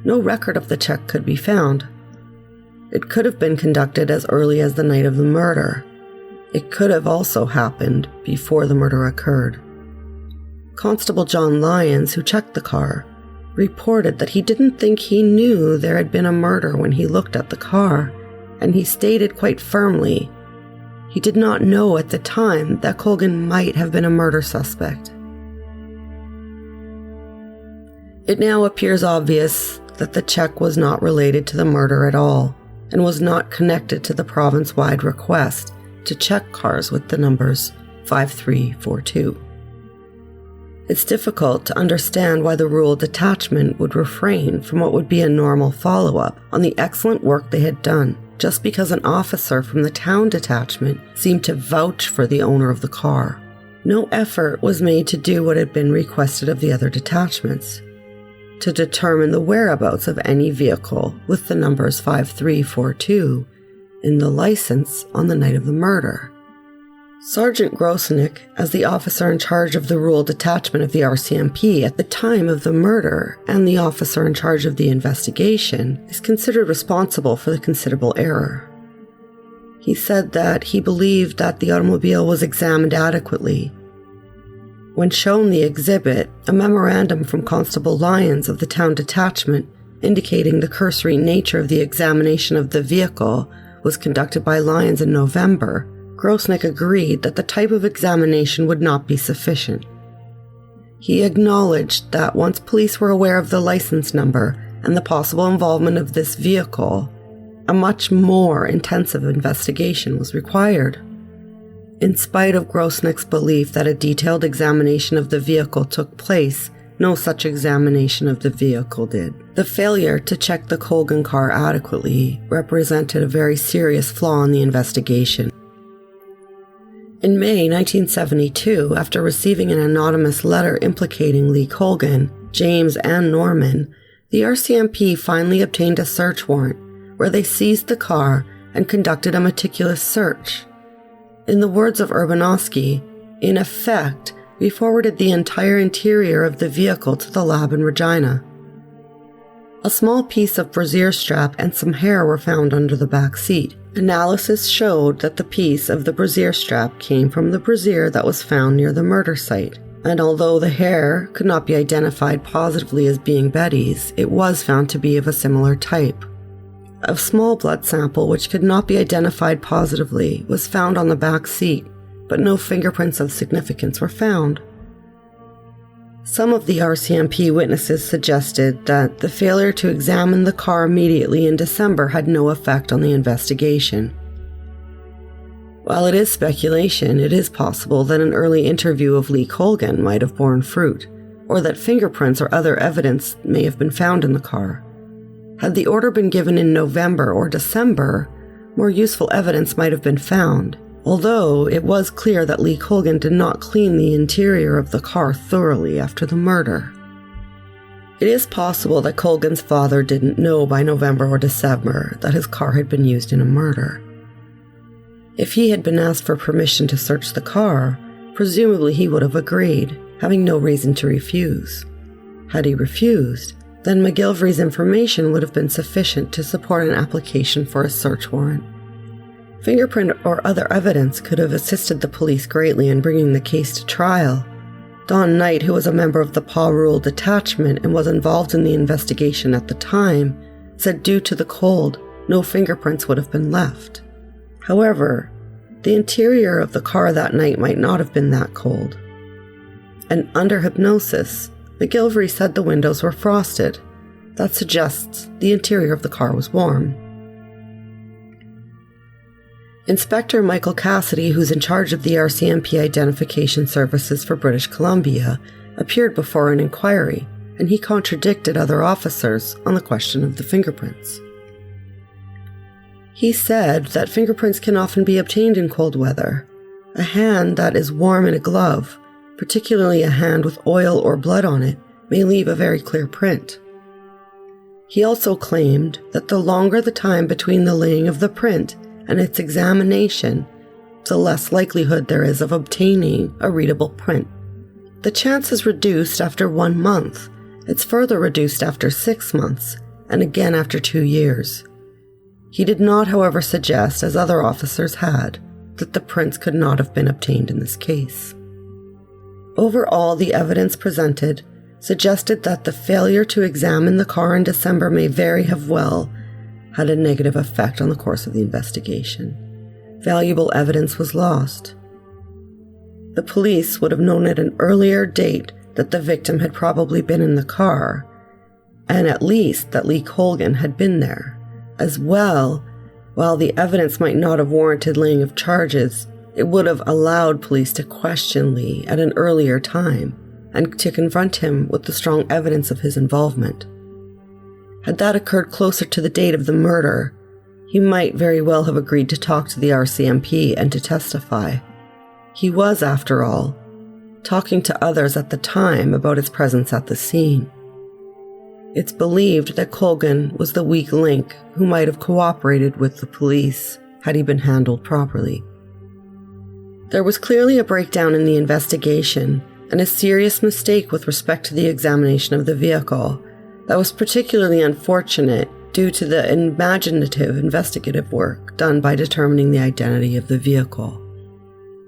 No record of the check could be found. It could have been conducted as early as the night of the murder. It could have also happened before the murder occurred. Constable John Lyons, who checked the car, reported that he didn't think he knew there had been a murder when he looked at the car, and he stated quite firmly he did not know at the time that Colgan might have been a murder suspect. It now appears obvious that the check was not related to the murder at all, and was not connected to the province-wide request to check cars with the numbers 5342. It's difficult to understand why the rural detachment would refrain from what would be a normal follow-up on the excellent work they had done, just because an officer from the town detachment seemed to vouch for the owner of the car. No effort was made to do what had been requested of the other detachments, to determine the whereabouts of any vehicle with the numbers 5342 in the license on the night of the murder. Sergeant Grosnick, as the officer in charge of the rural detachment of the RCMP at the time of the murder and the officer in charge of the investigation, is considered responsible for the considerable error. He said that he believed that the automobile was examined adequately. When shown the exhibit, a memorandum from Constable Lyons of the town detachment indicating the cursory nature of the examination of the vehicle was conducted by Lyons in November, Grosnick agreed that the type of examination would not be sufficient. He acknowledged that once police were aware of the license number and the possible involvement of this vehicle, a much more intensive investigation was required. In spite of Grosnick's belief that a detailed examination of the vehicle took place, no such examination of the vehicle did. The failure to check the Colgan car adequately represented a very serious flaw in the investigation. In May 1972, after receiving an anonymous letter implicating Lee Colgan, James, and Norman, the RCMP finally obtained a search warrant where they seized the car and conducted a meticulous search. In the words of Urbanowski, in effect, we forwarded the entire interior of the vehicle to the lab in Regina. A small piece of brassiere strap and some hair were found under the back seat. Analysis showed that the piece of the brassiere strap came from the brassiere that was found near the murder site, and although the hair could not be identified positively as being Betty's, it was found to be of a similar type. A small blood sample, which could not be identified positively, was found on the back seat, but no fingerprints of significance were found. Some of the RCMP witnesses suggested that the failure to examine the car immediately in December had no effect on the investigation. While it is speculation, it is possible that an early interview of Lee Colgan might have borne fruit, or that fingerprints or other evidence may have been found in the car. Had the order been given in November or December, more useful evidence might have been found, although it was clear that Lee Colgan did not clean the interior of the car thoroughly after the murder. It is possible that Colgan's father didn't know by November or December that his car had been used in a murder. If he had been asked for permission to search the car, presumably he would have agreed, having no reason to refuse. Had he refused, then McGilvery's information would have been sufficient to support an application for a search warrant. Fingerprint or other evidence could have assisted the police greatly in bringing the case to trial. Don Knight, who was a member of the Paw Rural Detachment and was involved in the investigation at the time, said due to the cold, no fingerprints would have been left. However, the interior of the car that night might not have been that cold. And under hypnosis, McGilvery said the windows were frosted. That suggests the interior of the car was warm. Inspector Michael Cassidy, who's in charge of the RCMP Identification Services for British Columbia, appeared before an inquiry, and he contradicted other officers on the question of the fingerprints. He said that fingerprints can often be obtained in cold weather. A hand that is warm in a glove, particularly a hand with oil or blood on it, may leave a very clear print. He also claimed that the longer the time between the laying of the print and its examination, the less likelihood there is of obtaining a readable print. The chance is reduced after 1 month. It's further reduced after 6 months, and again after 2 years. He did not, however, suggest, as other officers had, that the prints could not have been obtained in this case. Overall, the evidence presented suggested that the failure to examine the car in December may very have well had a negative effect on the course of the investigation. Valuable evidence was lost. The police would have known at an earlier date that the victim had probably been in the car, and at least that Lee Colgan had been there. As well, while the evidence might not have warranted laying of charges, it would have allowed police to question Lee at an earlier time and to confront him with the strong evidence of his involvement. Had that occurred closer to the date of the murder, he might very well have agreed to talk to the RCMP and to testify. He was, after all, talking to others at the time about his presence at the scene. It's believed that Colgan was the weak link who might have cooperated with the police had he been handled properly. There was clearly a breakdown in the investigation and a serious mistake with respect to the examination of the vehicle that was particularly unfortunate due to the imaginative investigative work done by determining the identity of the vehicle.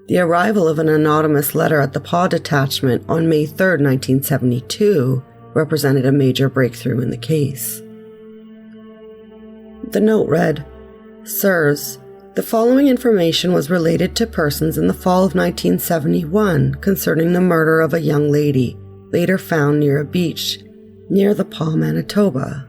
The arrival of an anonymous letter at the paw detachment on May 3, 1972, represented a major breakthrough in the case. The note read, "Sirs, the following information was related to persons in the fall of 1971 concerning the murder of a young lady, later found near a beach near the Paw, Manitoba.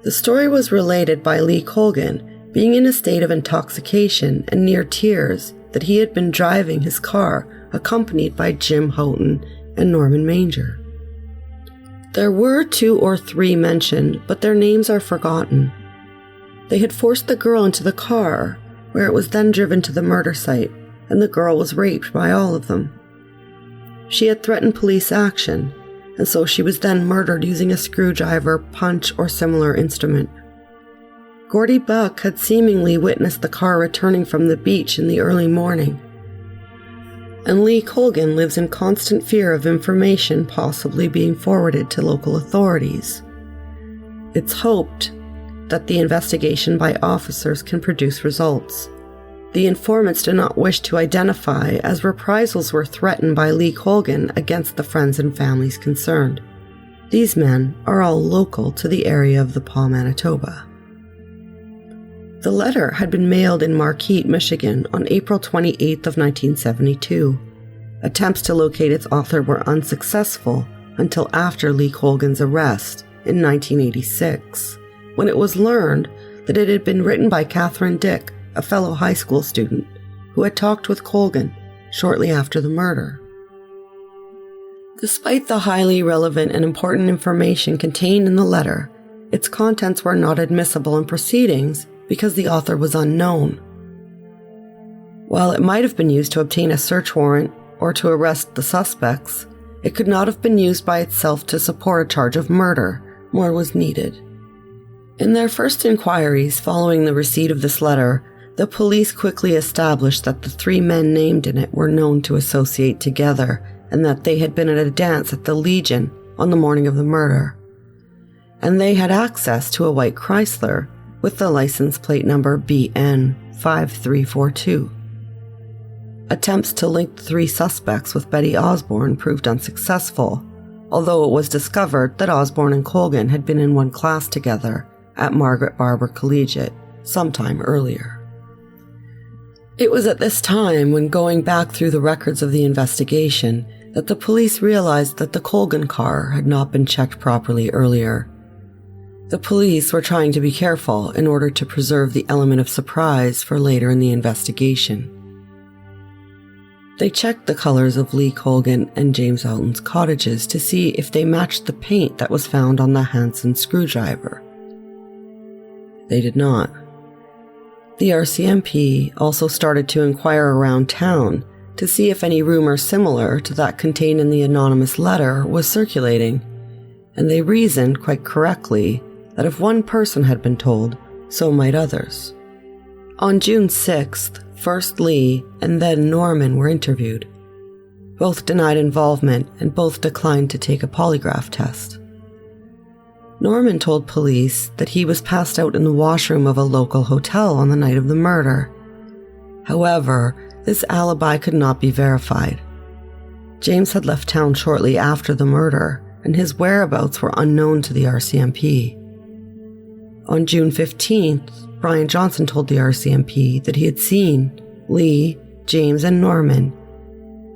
The story was related by Lee Colgan, being in a state of intoxication and near tears, that he had been driving his car accompanied by Jim Houghton and Norman Manger. There were 2 or 3 mentioned, but their names are forgotten. They had forced the girl into the car, where it was then driven to the murder site, and the girl was raped by all of them. She had threatened police action, and so she was then murdered using a screwdriver, punch, or similar instrument. Gordy Buck had seemingly witnessed the car returning from the beach in the early morning, and Lee Colgan lives in constant fear of information possibly being forwarded to local authorities. It's hoped that the investigation by officers can produce results. The informants do not wish to identify, as reprisals were threatened by Lee Colgan against the friends and families concerned. These men are all local to the area of the Paw, Manitoba. The letter had been mailed in Marquette, Michigan on April 28th of 1972. Attempts to locate its author were unsuccessful until after Lee Colgan's arrest in 1986, when it was learned that it had been written by Catherine Dick, a fellow high school student, who had talked with Colgan shortly after the murder. Despite the highly relevant and important information contained in the letter, its contents were not admissible in proceedings because the author was unknown. While it might have been used to obtain a search warrant or to arrest the suspects, it could not have been used by itself to support a charge of murder. More was needed. In their first inquiries following the receipt of this letter, the police quickly established that the 3 men named in it were known to associate together and that they had been at a dance at the Legion on the morning of the murder. And they had access to a white Chrysler with the license plate number BN5342. Attempts to link the 3 suspects with Betty Osborne proved unsuccessful, although it was discovered that Osborne and Colgan had been in one class together at Margaret Barber Collegiate sometime earlier. It was at this time, when going back through the records of the investigation, that the police realized that the Colgan car had not been checked properly earlier. The police were trying to be careful in order to preserve the element of surprise for later in the investigation. They checked the colors of Lee Colgan and James Alton's cottages to see if they matched the paint that was found on the Hansen screwdriver. They did not. The RCMP also started to inquire around town to see if any rumor similar to that contained in the anonymous letter was circulating, and they reasoned quite correctly that if one person had been told, so might others. On June 6th, first Lee and then Norman were interviewed. Both denied involvement and both declined to take a polygraph test. Norman told police that he was passed out in the washroom of a local hotel on the night of the murder. However, this alibi could not be verified. James had left town shortly after the murder, and his whereabouts were unknown to the RCMP. On June 15th, Brian Johnson told the RCMP that he had seen Lee, James, and Norman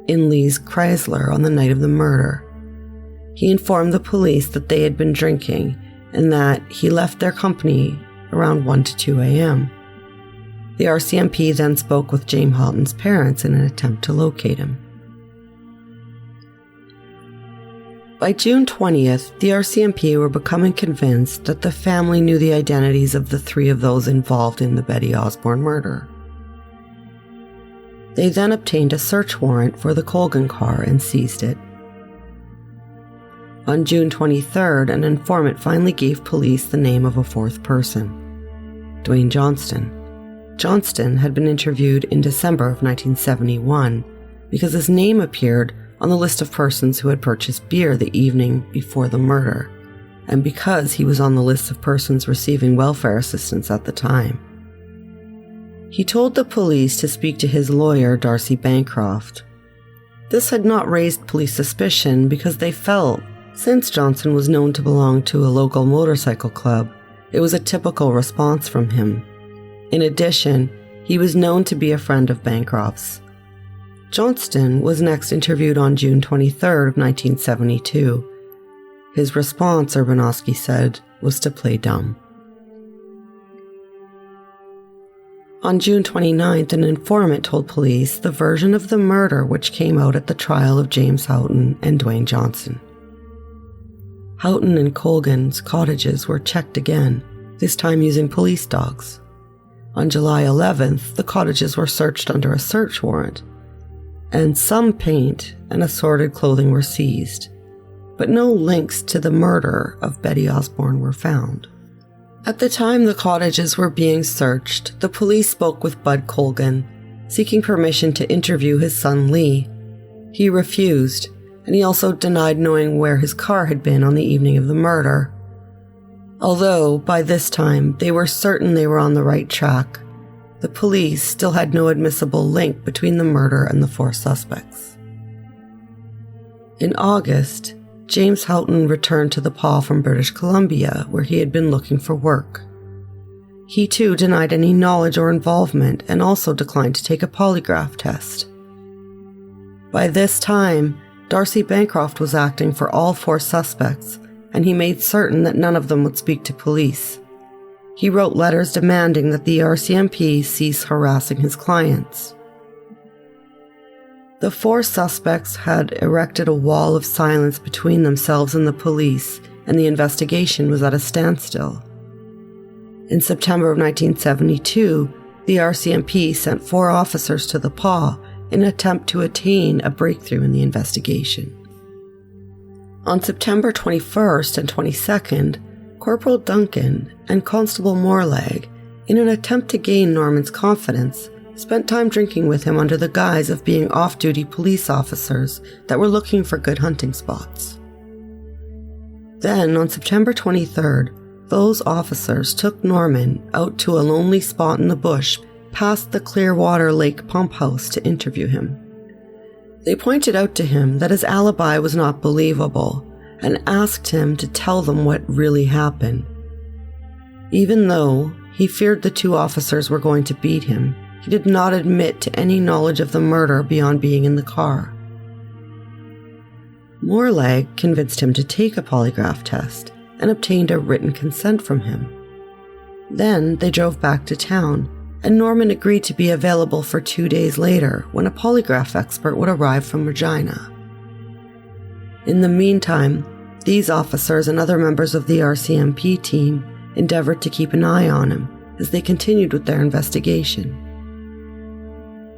in Lee's Chrysler on the night of the murder. He informed the police that they had been drinking and that he left their company around 1 to 2 a.m. The RCMP then spoke with James Houghton's parents in an attempt to locate him. By June 20th, the RCMP were becoming convinced that the family knew the identities of the 3 of those involved in the Betty Osborne murder. They then obtained a search warrant for the Colgan car and seized it. On June 23rd, an informant finally gave police the name of a 4th person, Dwayne Johnston. Johnston had been interviewed in December of 1971 because his name appeared on the list of persons who had purchased beer the evening before the murder, and because he was on the list of persons receiving welfare assistance at the time. He told the police to speak to his lawyer, Darcy Bancroft. This had not raised police suspicion because they felt, since Johnson was known to belong to a local motorcycle club, it was a typical response from him. In addition, he was known to be a friend of Bancroft's. Johnston was next interviewed on June 23rd of 1972. His response, Urbanowski said, was to play dumb. On June 29th, an informant told police the version of the murder which came out at the trial of James Houghton and Dwayne Johnson. Houghton and Colgan's cottages were checked again, this time using police dogs. On July 11th, the cottages were searched under a search warrant, and some paint and assorted clothing were seized, but no links to the murder of Betty Osborne were found. At the time the cottages were being searched, the police spoke with Bud Colgan, seeking permission to interview his son Lee. He refused, and he also denied knowing where his car had been on the evening of the murder. Although, by this time, they were certain they were on the right track, the police still had no admissible link between the murder and the 4 suspects. In August, James Houghton returned to the PAW from British Columbia, where he had been looking for work. He too denied any knowledge or involvement and also declined to take a polygraph test. By this time, Darcy Bancroft was acting for all 4 suspects, and he made certain that none of them would speak to police. He wrote letters demanding that the RCMP cease harassing his clients. The 4 suspects had erected a wall of silence between themselves and the police, and the investigation was at a standstill. In September of 1972, the RCMP sent 4 officers to the PAW in an attempt to attain a breakthrough in the investigation. On September 21st and 22nd, Corporal Duncan and Constable Morlag, in an attempt to gain Norman's confidence, spent time drinking with him under the guise of being off-duty police officers that were looking for good hunting spots. Then, on September 23rd, those officers took Norman out to a lonely spot in the bush past the Clearwater Lake pump house to interview him. They pointed out to him that his alibi was not believable and asked him to tell them what really happened. Even though he feared the 2 officers were going to beat him, he did not admit to any knowledge of the murder beyond being in the car. Morlag convinced him to take a polygraph test and obtained a written consent from him. Then they drove back to town, and Norman agreed to be available for 2 days later when a polygraph expert would arrive from Regina. In the meantime, these officers and other members of the RCMP team endeavored to keep an eye on him as they continued with their investigation.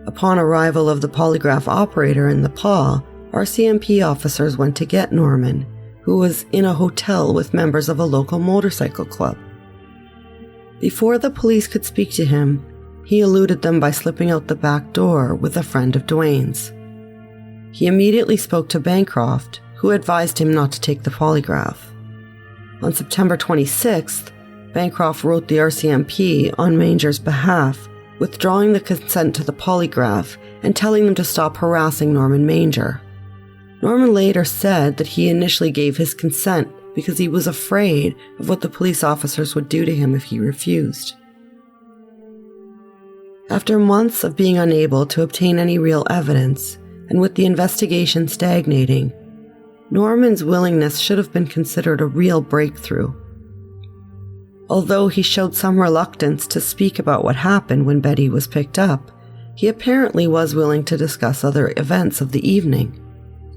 Upon arrival of the polygraph operator in the PAW, RCMP officers went to get Norman, who who was in a hotel with members of a local motorcycle club. Before the police could speak to him, he eluded them by slipping out the back door with a friend of Dwayne's. He immediately spoke to Bancroft, who advised him not to take the polygraph. On September 26th, Bancroft wrote the RCMP on Manger's behalf, withdrawing the consent to the polygraph and telling them to stop harassing Norman Manger. Norman later said that he initially gave his consent because he was afraid of what the police officers would do to him if he refused. After months of being unable to obtain any real evidence, and with the investigation stagnating, Norman's willingness should have been considered a real breakthrough. Although he showed some reluctance to speak about what happened when Betty was picked up, he apparently was willing to discuss other events of the evening.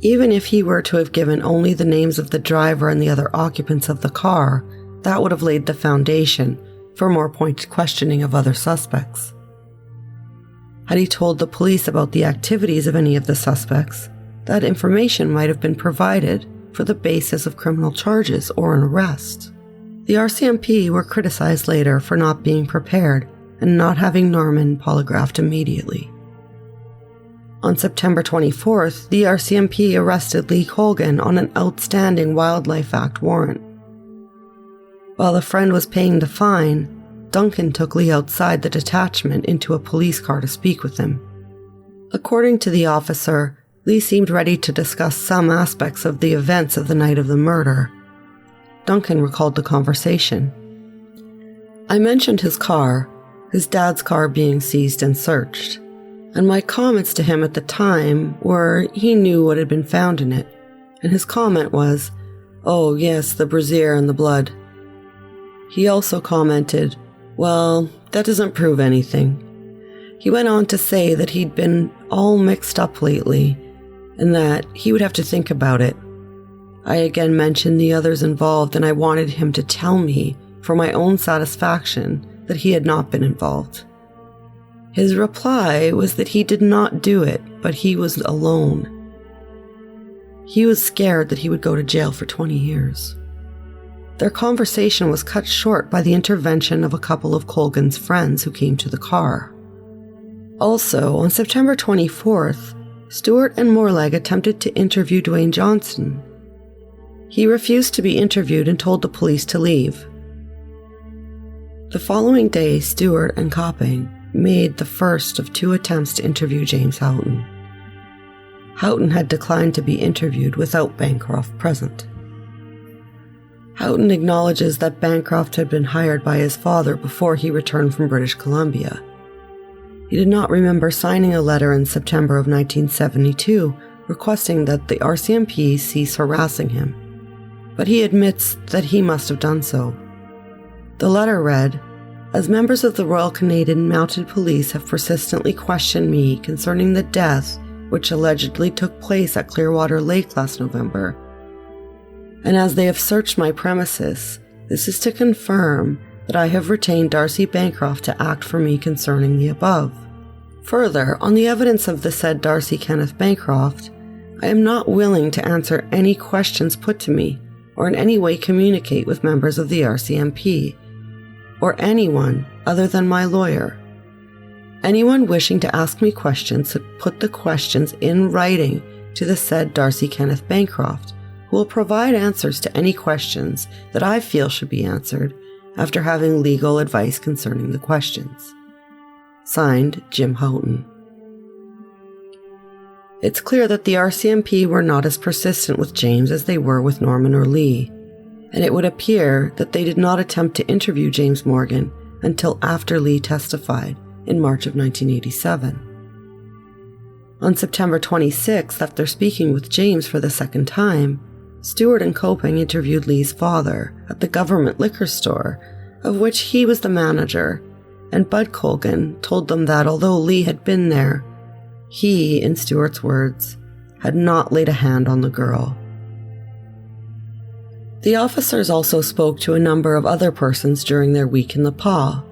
Even if he were to have given only the names of the driver and the other occupants of the car, that would have laid the foundation for more pointed questioning of other suspects. Had he told the police about the activities of any of the suspects, that information might have been provided for the basis of criminal charges or an arrest. The RCMP were criticized later for not being prepared and not having Norman polygraphed immediately. On September 24th, the RCMP arrested Lee Colgan on an outstanding Wildlife Act warrant. While the friend was paying the fine, Duncan took Lee outside the detachment into a police car to speak with him. According to the officer, Lee seemed ready to discuss some aspects of the events of the night of the murder. Duncan recalled the conversation. I mentioned his car, his dad's car being seized and searched, and my comments to him at the time were he knew what had been found in it, and his comment was, "Oh yes, the brassiere and the blood." He also commented, "Well, that doesn't prove anything." He went on to say that he'd been all mixed up lately, and that he would have to think about it. I again mentioned the others involved, and I wanted him to tell me, for my own satisfaction, that he had not been involved. His reply was that he did not do it, but he was alone. He was scared that he would go to jail for 20 years. Their conversation was cut short by the intervention of a couple of Colgan's friends who came to the car. Also, on September 24th, Stewart and Morleg attempted to interview Dwayne Johnson. He refused to be interviewed and told the police to leave. The following day, Stewart and Copping made the first of 2 attempts to interview James Houghton. Houghton had declined to be interviewed without Bancroft present. Houghton acknowledges that Bancroft had been hired by his father before he returned from British Columbia. He did not remember signing a letter in September of 1972 requesting that the RCMP cease harassing him, but he admits that he must have done so. The letter read, "As members of the Royal Canadian Mounted Police have persistently questioned me concerning the death which allegedly took place at Clearwater Lake last November, and as they have searched my premises, this is to confirm that I have retained Darcy Bancroft to act for me concerning the above. Further, on the evidence of the said Darcy Kenneth Bancroft, I am not willing to answer any questions put to me or in any way communicate with members of the RCMP or anyone other than my lawyer. Anyone wishing to ask me questions should put the questions in writing to the said Darcy Kenneth Bancroft, who will provide answers to any questions that I feel should be answered after having legal advice concerning the questions." Signed, Jim Houghton. It's clear that the RCMP were not as persistent with James as they were with Norman or Lee, and it would appear that they did not attempt to interview James Morgan until after Lee testified in March of 1987. On September 26th, after speaking with James for the second time, Stewart and Coping interviewed Lee's father at the government liquor store, of which he was the manager, and Bud Colgan told them that although Lee had been there, he, in Stewart's words, had not laid a hand on the girl. The officers also spoke to a number of other persons during their week in the PAW.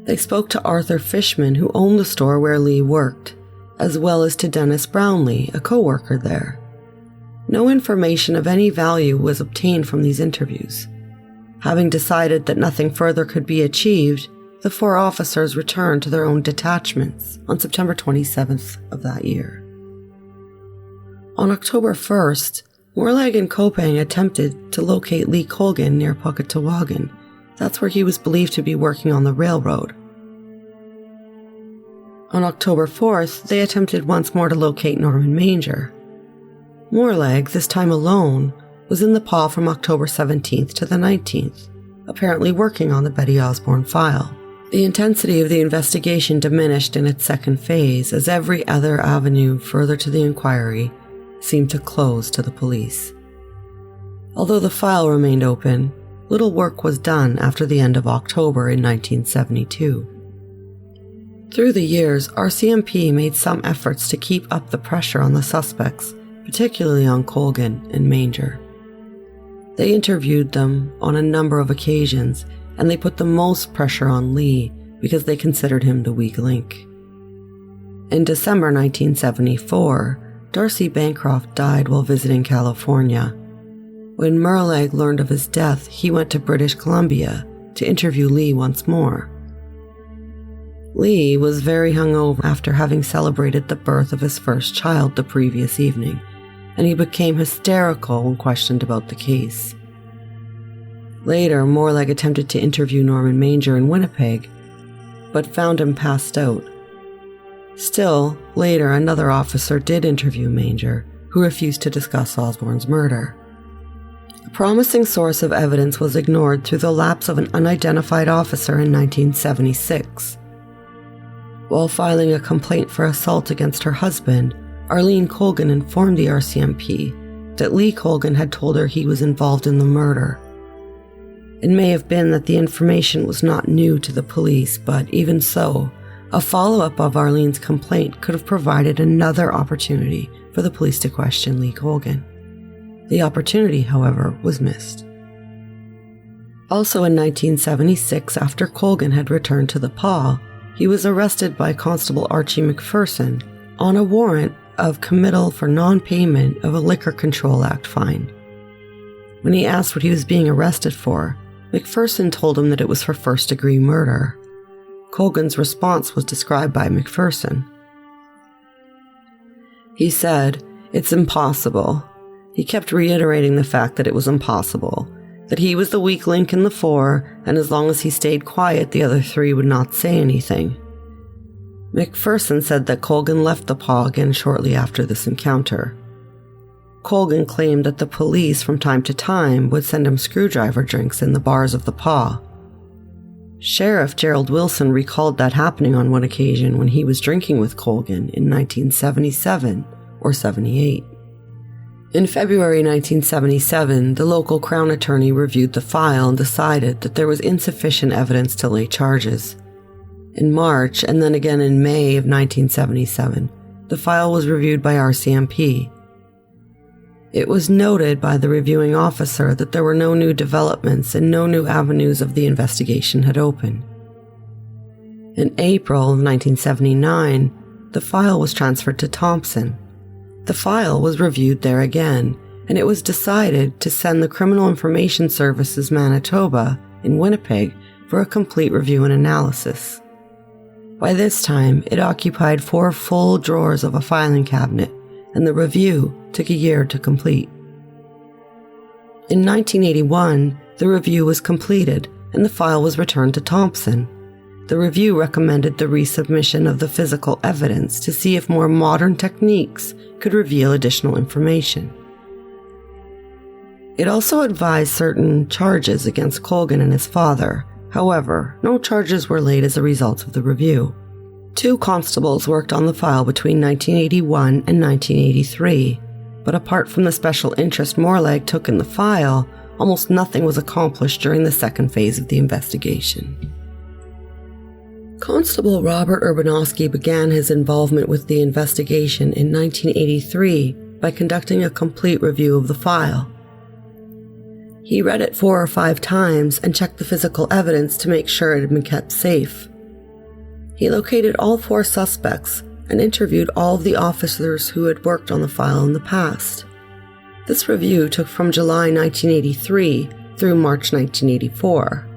They spoke to Arthur Fishman, who owned the store where Lee worked, as well as to Dennis Brownlee, a co-worker there. no information of any value was obtained from these interviews. Having decided that nothing further could be achieved, the 4 officers returned to their own detachments on September 27th of that year. On October 1st, Morlag and Kopang attempted to locate Lee Colgan near Pukatawagan. That's where he was believed to be working on the railroad. On October 4th, they attempted once more to locate Norman Manger. Morlag, this time alone, was in the PAW from October 17th to the 19th, apparently working on the Betty Osborne file. The intensity of the investigation diminished in its second phase as every other avenue further to the inquiry seemed to close to the police. Although the file remained open, little work was done after the end of October in 1972. Through the years, RCMP made some efforts to keep up the pressure on the suspects, particularly on Colgan and Manger. They interviewed them on a number of occasions, and they put the most pressure on Lee because they considered him the weak link. In December 1974, Darcy Bancroft died while visiting California. When Morlag learned of his death, he went to British Columbia to interview Lee once more. Lee was very hungover after having celebrated the birth of his first child the previous evening, and he became hysterical when questioned about the case. Later, Morlag attempted to interview Norman Manger in Winnipeg, but found him passed out. Still, later another officer did interview Manger, who refused to discuss Osborne's murder. A promising source of evidence was ignored through the lapse of an unidentified officer in 1976. While filing a complaint for assault against her husband, Arlene Colgan informed the RCMP that Lee Colgan had told her he was involved in the murder. It may have been that the information was not new to the police, but even so, a follow-up of Arlene's complaint could have provided another opportunity for the police to question Lee Colgan. The opportunity, however, was missed. Also in 1976, after Colgan had returned to the PAW, he was arrested by Constable Archie McPherson on a warrant of committal for non-payment of a Liquor Control Act fine. When he asked what he was being arrested for, McPherson told him that it was for first-degree murder. Colgan's response was described by McPherson. He said, "It's impossible." He kept reiterating the fact that it was impossible, that he was the weak link in the 4, and as long as he stayed quiet, the other 3 would not say anything. McPherson said that Colgan left the PAW again shortly after this encounter. Colgan claimed that the police from time to time would send him screwdriver drinks in the bars of the PAW. Sheriff Gerald Wilson recalled that happening on one occasion when he was drinking with Colgan in 1977 or 78. In February 1977, the local Crown attorney reviewed the file and decided that there was insufficient evidence to lay charges. In March, and then again in May of 1977, the file was reviewed by RCMP. It was noted by the reviewing officer that there were no new developments and no new avenues of the investigation had opened. In April of 1979, the file was transferred to Thompson. The file was reviewed there again, and it was decided to send the Criminal Information Services Manitoba in Winnipeg for a complete review and analysis. By this time, it occupied 4 full drawers of a filing cabinet, and the review took a year to complete. In 1981, the review was completed, and the file was returned to Thompson. The review recommended the resubmission of the physical evidence to see if more modern techniques could reveal additional information. It also advised certain charges against Colgan and his father. However, no charges were laid as a result of the review. 2 constables worked on the file between 1981 and 1983, but apart from the special interest Morlag took in the file, almost nothing was accomplished during the second phase of the investigation. Constable Robert Urbanowski began his involvement with the investigation in 1983 by conducting a complete review of the file. He read it 4 or 5 times and checked the physical evidence to make sure it had been kept safe. He located all 4 suspects and interviewed all of the officers who had worked on the file in the past. This review took from July 1983 through March 1984.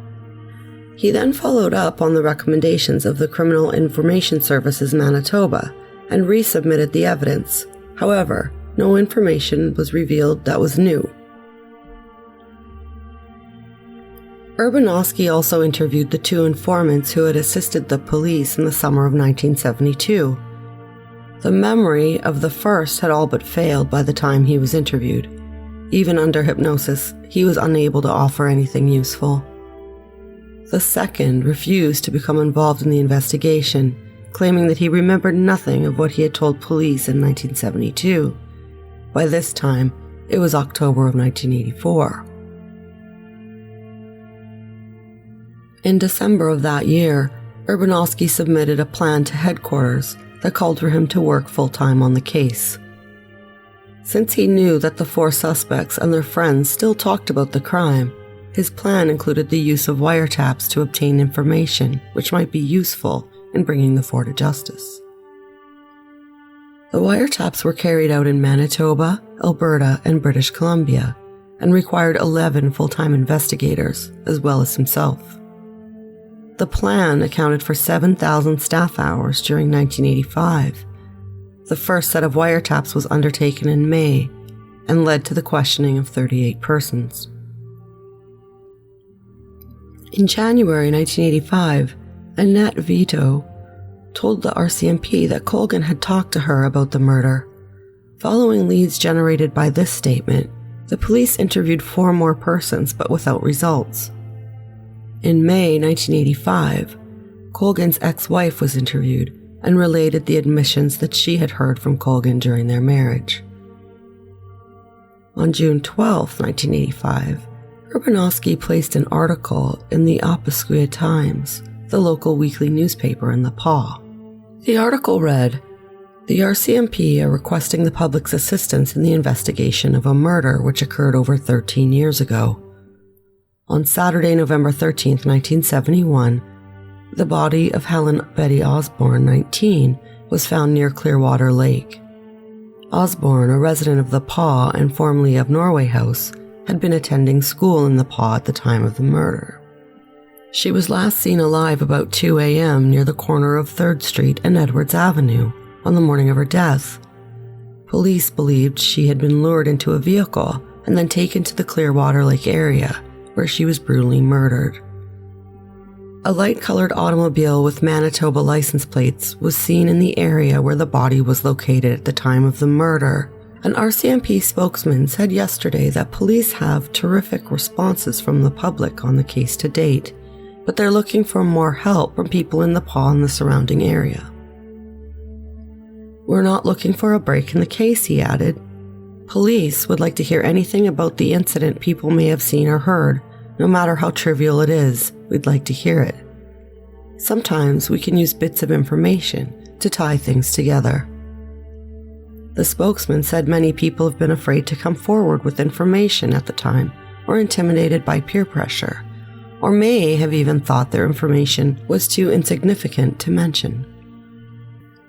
He then followed up on the recommendations of the Criminal Information Services Manitoba and resubmitted the evidence. However, no information was revealed that was new. Urbanowski also interviewed the two informants who had assisted the police in the summer of 1972. The memory of the first had all but failed by the time he was interviewed. Even under hypnosis, he was unable to offer anything useful. The second refused to become involved in the investigation, claiming that he remembered nothing of what he had told police in 1972. By this time, it was October of 1984. In December of that year, Urbanowski submitted a plan to headquarters that called for him to work full-time on the case. Since he knew that the four suspects and their friends still talked about the crime, his plan included the use of wiretaps to obtain information which might be useful in bringing the four to justice. The wiretaps were carried out in Manitoba, Alberta, and British Columbia, and required 11 full-time investigators, as well as himself. The plan accounted for 7,000 staff hours during 1985. The first set of wiretaps was undertaken in May and led to the questioning of 38 persons. In January 1985, Annette Vito told the RCMP that Colgan had talked to her about the murder. Following leads generated by this statement, the police interviewed 4 more persons but without results. In May 1985, Colgan's ex-wife was interviewed and related the admissions that she had heard from Colgan during their marriage. On June 12, 1985, Urbanowski placed an article in the Opasquia Times, the local weekly newspaper in the Paw. The article read, "The RCMP are requesting the public's assistance in the investigation of a murder which occurred over 13 years ago. On Saturday, November 13, 1971, the body of Helen Betty Osborne, 19, was found near Clearwater Lake. Osborne, a resident of the Paw and formerly of Norway House, had been attending school in the Paw at the time of the murder. She was last seen alive about 2 a.m. near the corner of 3rd Street and Edwards Avenue on the morning of her death. Police believed she had been lured into a vehicle and then taken to the Clearwater Lake area, where she was brutally murdered. A light-colored automobile with Manitoba license plates was seen in the area where the body was located at the time of the murder. An RCMP spokesman said yesterday that police have terrific responses from the public on the case to date, but they're looking for more help from people in the Paw and the surrounding area. We're not looking for a break in the case," he added. "Police would like to hear anything about the incident people may have seen or heard. No matter how trivial it is, we'd like to hear it. Sometimes we can use bits of information to tie things together." The spokesman said many people have been afraid to come forward with information at the time, or intimidated by peer pressure, or may have even thought their information was too insignificant to mention.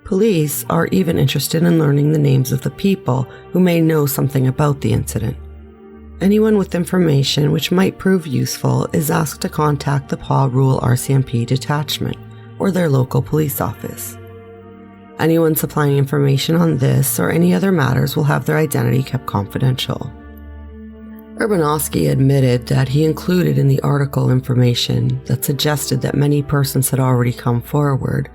Police are even interested in learning the names of the people who may know something about the incident. Anyone with information which might prove useful is asked to contact the Paw Rural RCMP detachment or their local police office. Anyone supplying information on this or any other matters will have their identity kept confidential. Urbanowski admitted that he included in the article information that suggested that many persons had already come forward,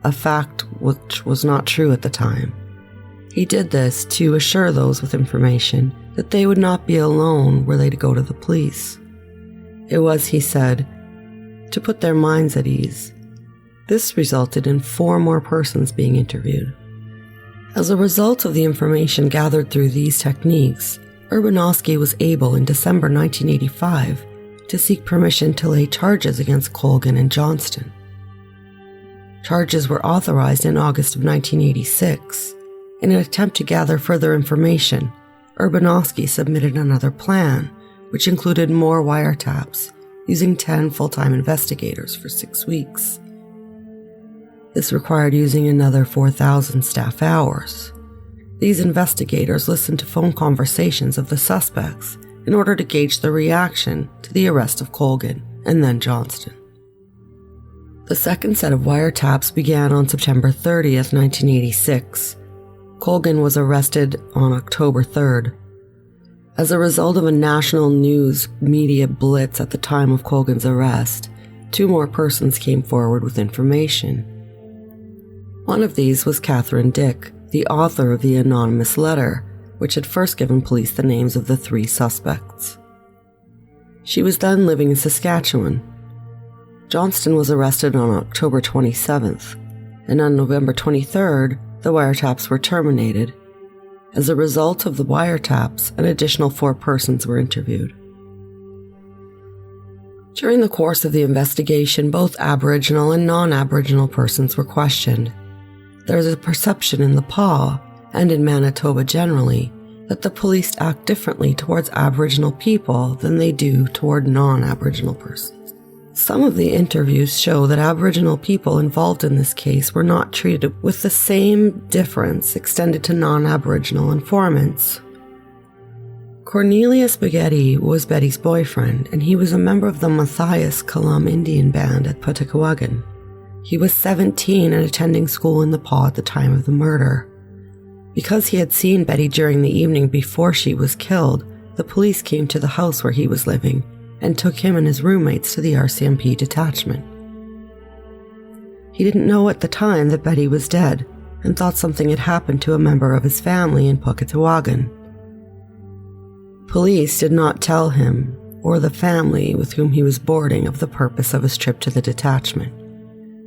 a fact which was not true at the time. He did this to assure those with information that they would not be alone were they to go to the police. It was, he said, to put their minds at ease. This resulted in 4 more persons being interviewed. As a result of the information gathered through these techniques, Urbanowski was able in December 1985 to seek permission to lay charges against Colgan and Johnston. Charges were authorized in August of 1986. In an attempt to gather further information, Urbanowski submitted another plan, which included more wiretaps, using 10 full-time investigators for 6 weeks. This required using another 4,000 staff hours. These investigators listened to phone conversations of the suspects in order to gauge their reaction to the arrest of Colgan and then Johnston. The second set of wiretaps began on September 30th, 1986. Colgan was arrested on October 3rd. As a result of a national news media blitz at the time of Colgan's arrest, 2 more persons came forward with information. One of these was Catherine Dick, the author of the anonymous letter, which had first given police the names of the 3 suspects. She was then living in Saskatchewan. Johnston was arrested on October 27th, and on November 23rd, the wiretaps were terminated. As a result of the wiretaps, an additional 4 persons were interviewed. During the course of the investigation, both Aboriginal and non-Aboriginal persons were questioned. There is a perception in the PAW, and in Manitoba generally, that the police act differently towards Aboriginal people than they do toward non-Aboriginal persons. Some of the interviews show that Aboriginal people involved in this case were not treated with the same deference extended to non-Aboriginal informants. Cornelius Spaghetti was Betty's boyfriend, and he was a member of the Matthias Kalam Indian band at Petawagan. He was 17 and attending school in the PAW at the time of the murder. Because he had seen Betty during the evening before she was killed, the police came to the house where he was living and took him and his roommates to the RCMP detachment. He didn't know at the time that Betty was dead and thought something had happened to a member of his family in Puketawagan. Police did not tell him or the family with whom he was boarding of the purpose of his trip to the detachment,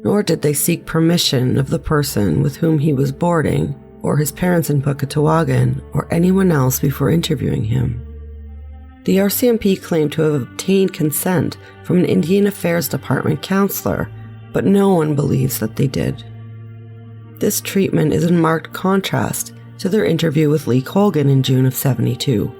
nor did they seek permission of the person with whom he was boarding or his parents in Puketawagan or anyone else before interviewing him. The RCMP claimed to have obtained consent from an Indian Affairs Department counselor, but no one believes that they did. This treatment is in marked contrast to their interview with Lee Colgan in June of '72.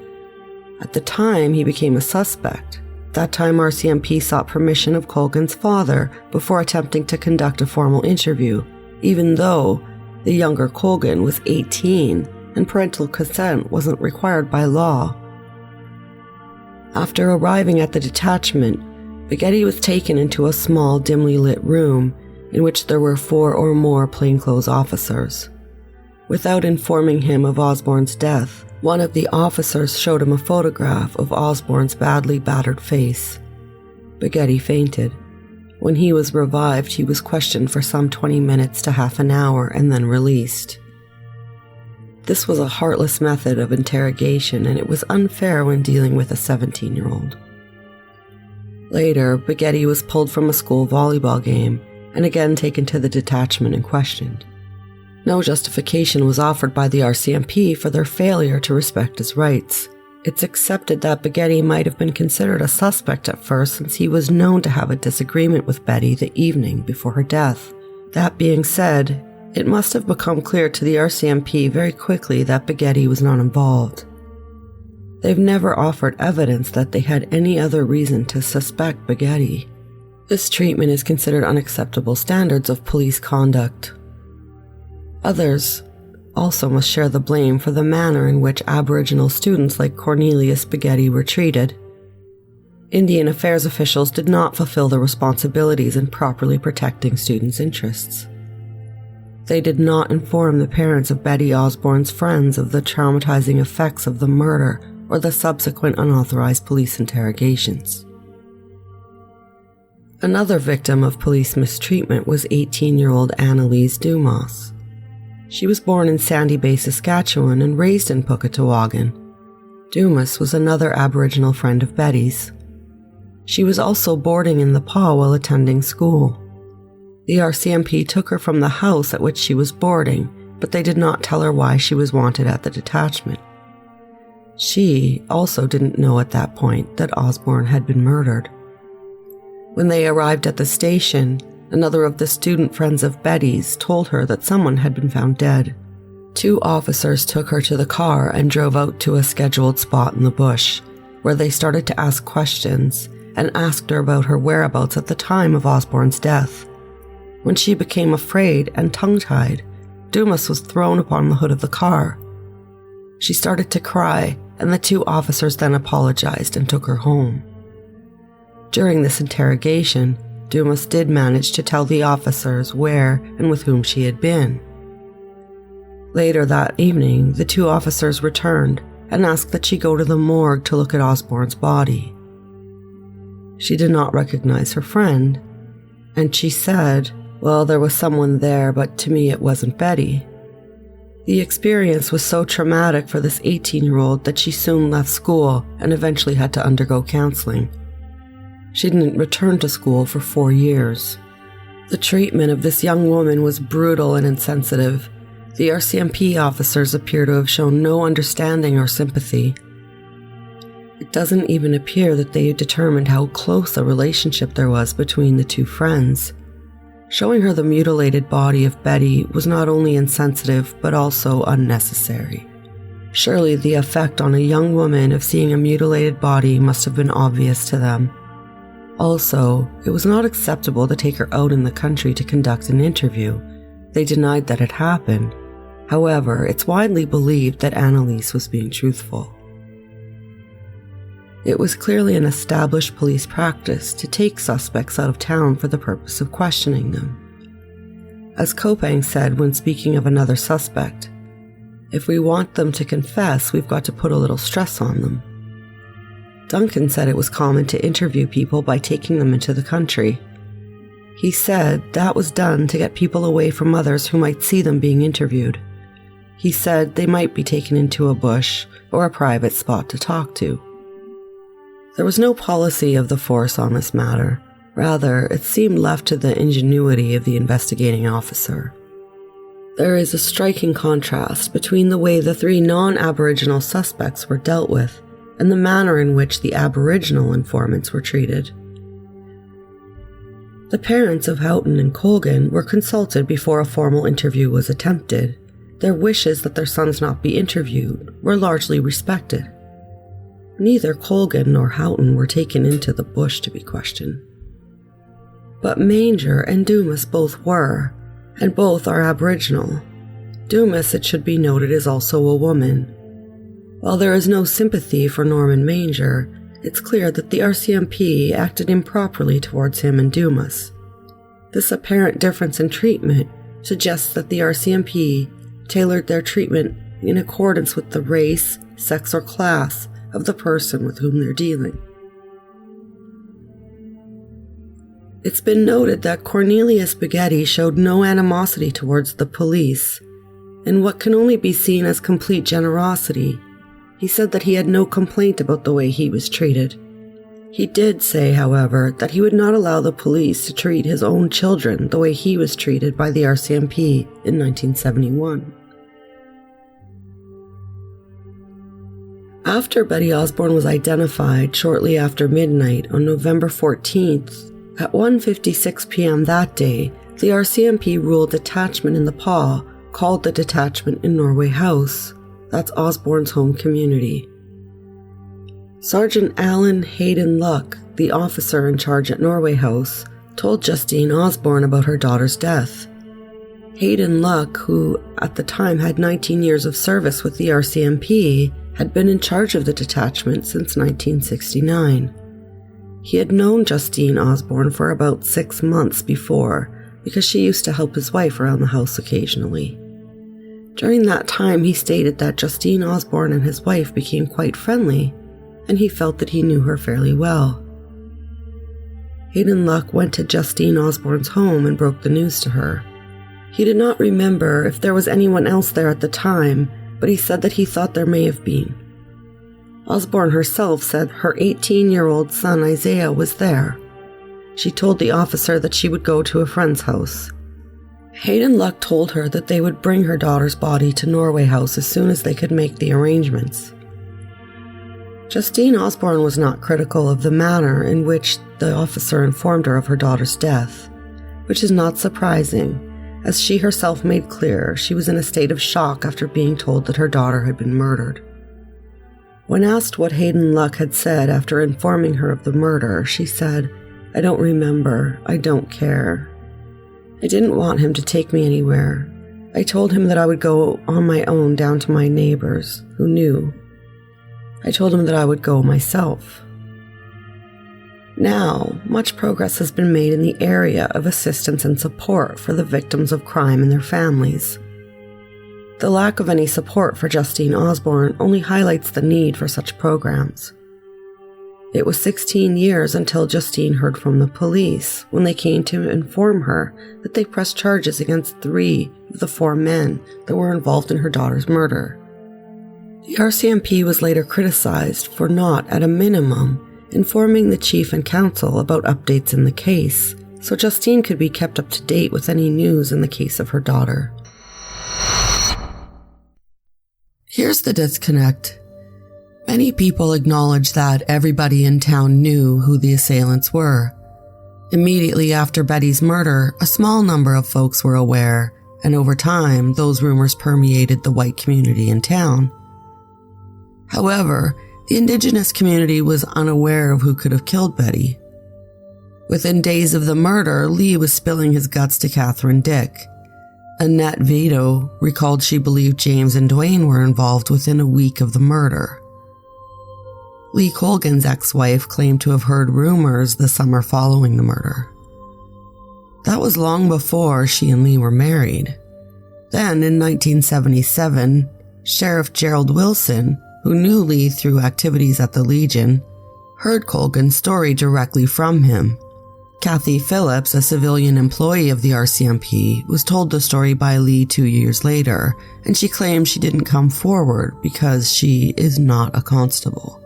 At the time, he became a suspect. That time, RCMP sought permission of Colgan's father before attempting to conduct a formal interview, even though the younger Colgan was 18 and parental consent wasn't required by law. After arriving at the detachment, Spaghetti was taken into a small, dimly lit room in which there were 4 or more plainclothes officers. Without informing him of Osborne's death, one of the officers showed him a photograph of Osborne's badly battered face. Spaghetti fainted. When he was revived, he was questioned for some 20 minutes to half an hour and then released. This was a heartless method of interrogation, and it was unfair when dealing with a 17-year-old. Later, Spaghetti was pulled from a school volleyball game and again taken to the detachment and questioned. No justification was offered by the RCMP for their failure to respect his rights. It's accepted that Spaghetti might have been considered a suspect at first, since he was known to have a disagreement with Betty the evening before her death. That being said, it must have become clear to the RCMP very quickly that Spaghetti was not involved. They've never offered evidence that they had any other reason to suspect Spaghetti. This treatment is considered unacceptable standards of police conduct. Others also must share the blame for the manner in which Aboriginal students like Cornelius Spaghetti were treated. Indian Affairs officials did not fulfill their responsibilities in properly protecting students' interests. They did not inform the parents of Betty Osborne's friends of the traumatizing effects of the murder or the subsequent unauthorized police interrogations. Another victim of police mistreatment was 18-year-old Annalise Dumas. She was born in Sandy Bay, Saskatchewan, and raised in Puketawagan. Dumas was another Aboriginal friend of Betty's. She was also boarding in the PAW while attending school. The RCMP took her from the house at which she was boarding, but they did not tell her why she was wanted at the detachment. She also didn't know at that point that Osborne had been murdered. When they arrived at the station, another of the student friends of Betty's told her that someone had been found dead. 2 officers took her to the car and drove out to a scheduled spot in the bush, where they started to ask questions and asked her about her whereabouts at the time of Osborne's death. When she became afraid and tongue-tied, Dumas was thrown upon the hood of the car, She started to cry, and the two officers then apologized and took her home. During this interrogation, Dumas did manage to tell the officers where and with whom she had been. Later that evening, the two officers returned and asked that she go to the morgue to look at Osborne's body. She did not recognize her friend, and she said, "Well, there was someone there, but to me it wasn't Betty." The experience was so traumatic for this 18-year-old that she soon left school and eventually had to undergo counseling. She didn't return to school for 4 years. The treatment of this young woman was brutal and insensitive. The RCMP officers appear to have shown no understanding or sympathy. It doesn't even appear that they determined how close a relationship there was between the two friends. Showing her the mutilated body of Betty was not only insensitive, but also unnecessary. Surely the effect on a young woman of seeing a mutilated body must have been obvious to them. Also, it was not acceptable to take her out in the country to conduct an interview. They denied that it happened. However, it's widely believed that Annalise was being truthful. It was clearly an established police practice to take suspects out of town for the purpose of questioning them. As Kopang said when speaking of another suspect, "If we want them to confess, we've got to put a little stress on them." Duncan said it was common to interview people by taking them into the country. He said that was done to get people away from others who might see them being interviewed. He said they might be taken into a bush or a private spot to talk to. There was no policy of the force on this matter. Rather, it seemed left to the ingenuity of the investigating officer. There is a striking contrast between the way the 3 non-Aboriginal suspects were dealt with and the manner in which the Aboriginal informants were treated. The parents of Houghton and Colgan were consulted before a formal interview was attempted. Their wishes that their sons not be interviewed were largely respected. Neither Colgan nor Houghton were taken into the bush to be questioned. But Manger and Dumas both were, and both are Aboriginal. Dumas, it should be noted, is also a woman. While there is no sympathy for Norman Manger, it's clear that the RCMP acted improperly towards him and Dumas. This apparent difference in treatment suggests that the RCMP tailored their treatment in accordance with the race, sex, or class of the person with whom they're dealing. It's been noted that Cornelius Spaghetti showed no animosity towards the police, in what can only be seen as complete generosity. He said that he had no complaint about the way he was treated. He did say, however, that he would not allow the police to treat his own children the way he was treated by the RCMP in 1971. After Betty Osborne was identified shortly after midnight on November 14th, at 1:56 p.m. that day, the RCMP ruled detachment in the paw, called the detachment in Norway House. That's Osborne's home community. Sergeant Alan Hayden Luck, the officer in charge at Norway House, told Justine Osborne about her daughter's death. Hayden Luck, who at the time had 19 years of service with the RCMP, had been in charge of the detachment since 1969. He had known Justine Osborne for about 6 months before, because she used to help his wife around the house occasionally. During that time, he stated that Justine Osborne and his wife became quite friendly, and he felt that he knew her fairly well. Hayden Luck went to Justine Osborne's home and broke the news to her. He did not remember if there was anyone else there at the time, but he said that he thought there may have been. Osborne herself said her 18-year-old son Isaiah was there. She told the officer that she would go to a friend's house. Hayden Luck told her that they would bring her daughter's body to Norway House as soon as they could make the arrangements. Justine Osborne was not critical of the manner in which the officer informed her of her daughter's death, which is not surprising, as she herself made clear she was in a state of shock after being told that her daughter had been murdered. When asked what Hayden Luck had said after informing her of the murder, she said, "I don't remember. I don't care. I didn't want him to take me anywhere. I told him that I would go on my own down to my neighbors, who knew. I told him that I would go myself. Now, much progress has been made in the area of assistance and support for the victims of crime and their families. The lack of any support for Justine Osborne only highlights the need for such programs. It was 16 years until Justine heard from the police when they came to inform her that they pressed charges against 3 of the 4 men that were involved in her daughter's murder. The RCMP was later criticized for not, at a minimum, informing the chief and council about updates in the case, so Justine could be kept up to date with any news in the case of her daughter. Here's the disconnect. Many people acknowledge that everybody in town knew who the assailants were. Immediately after Betty's murder, a small number of folks were aware, and over time, those rumors permeated the white community in town. However, the Indigenous community was unaware of who could have killed Betty. Within days of the murder, Lee was spilling his guts to Catherine Dick. Annette Vito recalled she believed James and Dwayne were involved within a week of the murder. Lee Colgan's ex-wife claimed to have heard rumors the summer following the murder. That was long before she and Lee were married. Then, in 1977, Sheriff Gerald Wilson, who knew Lee through activities at the Legion, heard Colgan's story directly from him. Kathy Phillips, a civilian employee of the RCMP, was told the story by Lee 2 years later, and she claimed she didn't come forward because she is not a constable.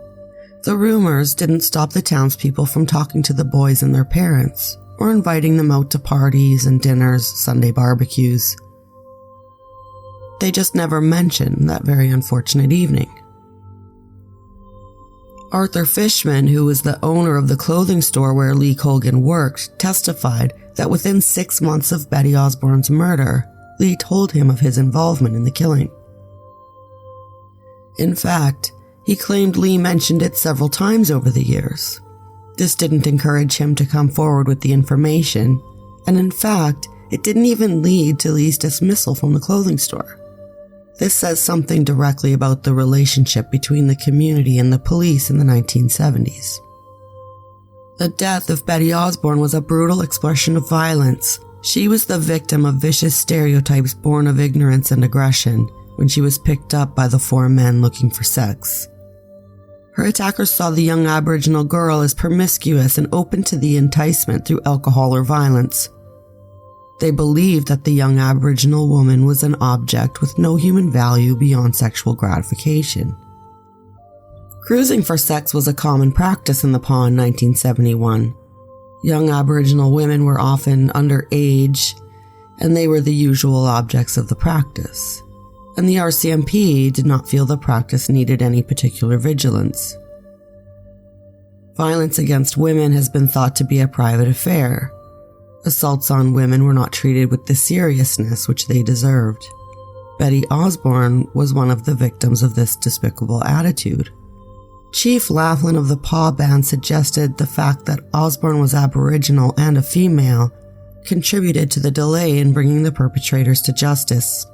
The rumors didn't stop the townspeople from talking to the boys and their parents, or inviting them out to parties and dinners, Sunday barbecues. They just never mentioned that very unfortunate evening. Arthur Fishman, who was the owner of the clothing store where Lee Colgan worked, testified that within 6 months of Betty Osborne's murder, Lee told him of his involvement in the killing. In fact, he claimed Lee mentioned it several times over the years. This didn't encourage him to come forward with the information, and in fact, it didn't even lead to Lee's dismissal from the clothing store. This says something directly about the relationship between the community and the police in the 1970s. The death of Betty Osborne was a brutal expression of violence. She was the victim of vicious stereotypes born of ignorance and aggression when she was picked up by the 4 men looking for sex. Her attackers saw the young Aboriginal girl as promiscuous and open to the enticement through alcohol or violence. They believed that the young Aboriginal woman was an object with no human value beyond sexual gratification. Cruising for sex was a common practice in the PAW in 1971. Young Aboriginal women were often underage, and they were the usual objects of the practice. And the RCMP did not feel the practice needed any particular vigilance. Violence against women has been thought to be a private affair. Assaults on women were not treated with the seriousness which they deserved. Betty Osborne was one of the victims of this despicable attitude. Chief Laughlin of the PAW Band suggested the fact that Osborne was Aboriginal and a female contributed to the delay in bringing the perpetrators to justice.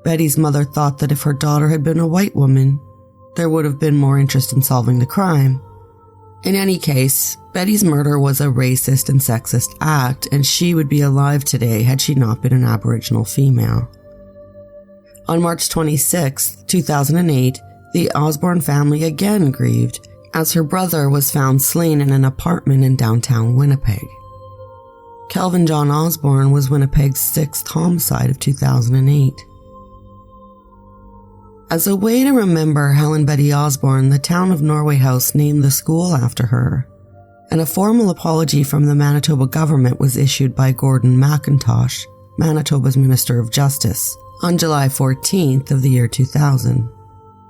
Betty's mother thought that if her daughter had been a white woman, there would have been more interest in solving the crime. In any case, Betty's murder was a racist and sexist act, and she would be alive today had she not been an Aboriginal female. On March 26, 2008, the Osborne family again grieved as her brother was found slain in an apartment in downtown Winnipeg. Kelvin John Osborne was Winnipeg's 6th homicide of 2008. As a way to remember Helen Betty Osborne, the town of Norway House named the school after her, and a formal apology from the Manitoba government was issued by Gordon McIntosh, Manitoba's Minister of Justice, on July 14th of the year 2000.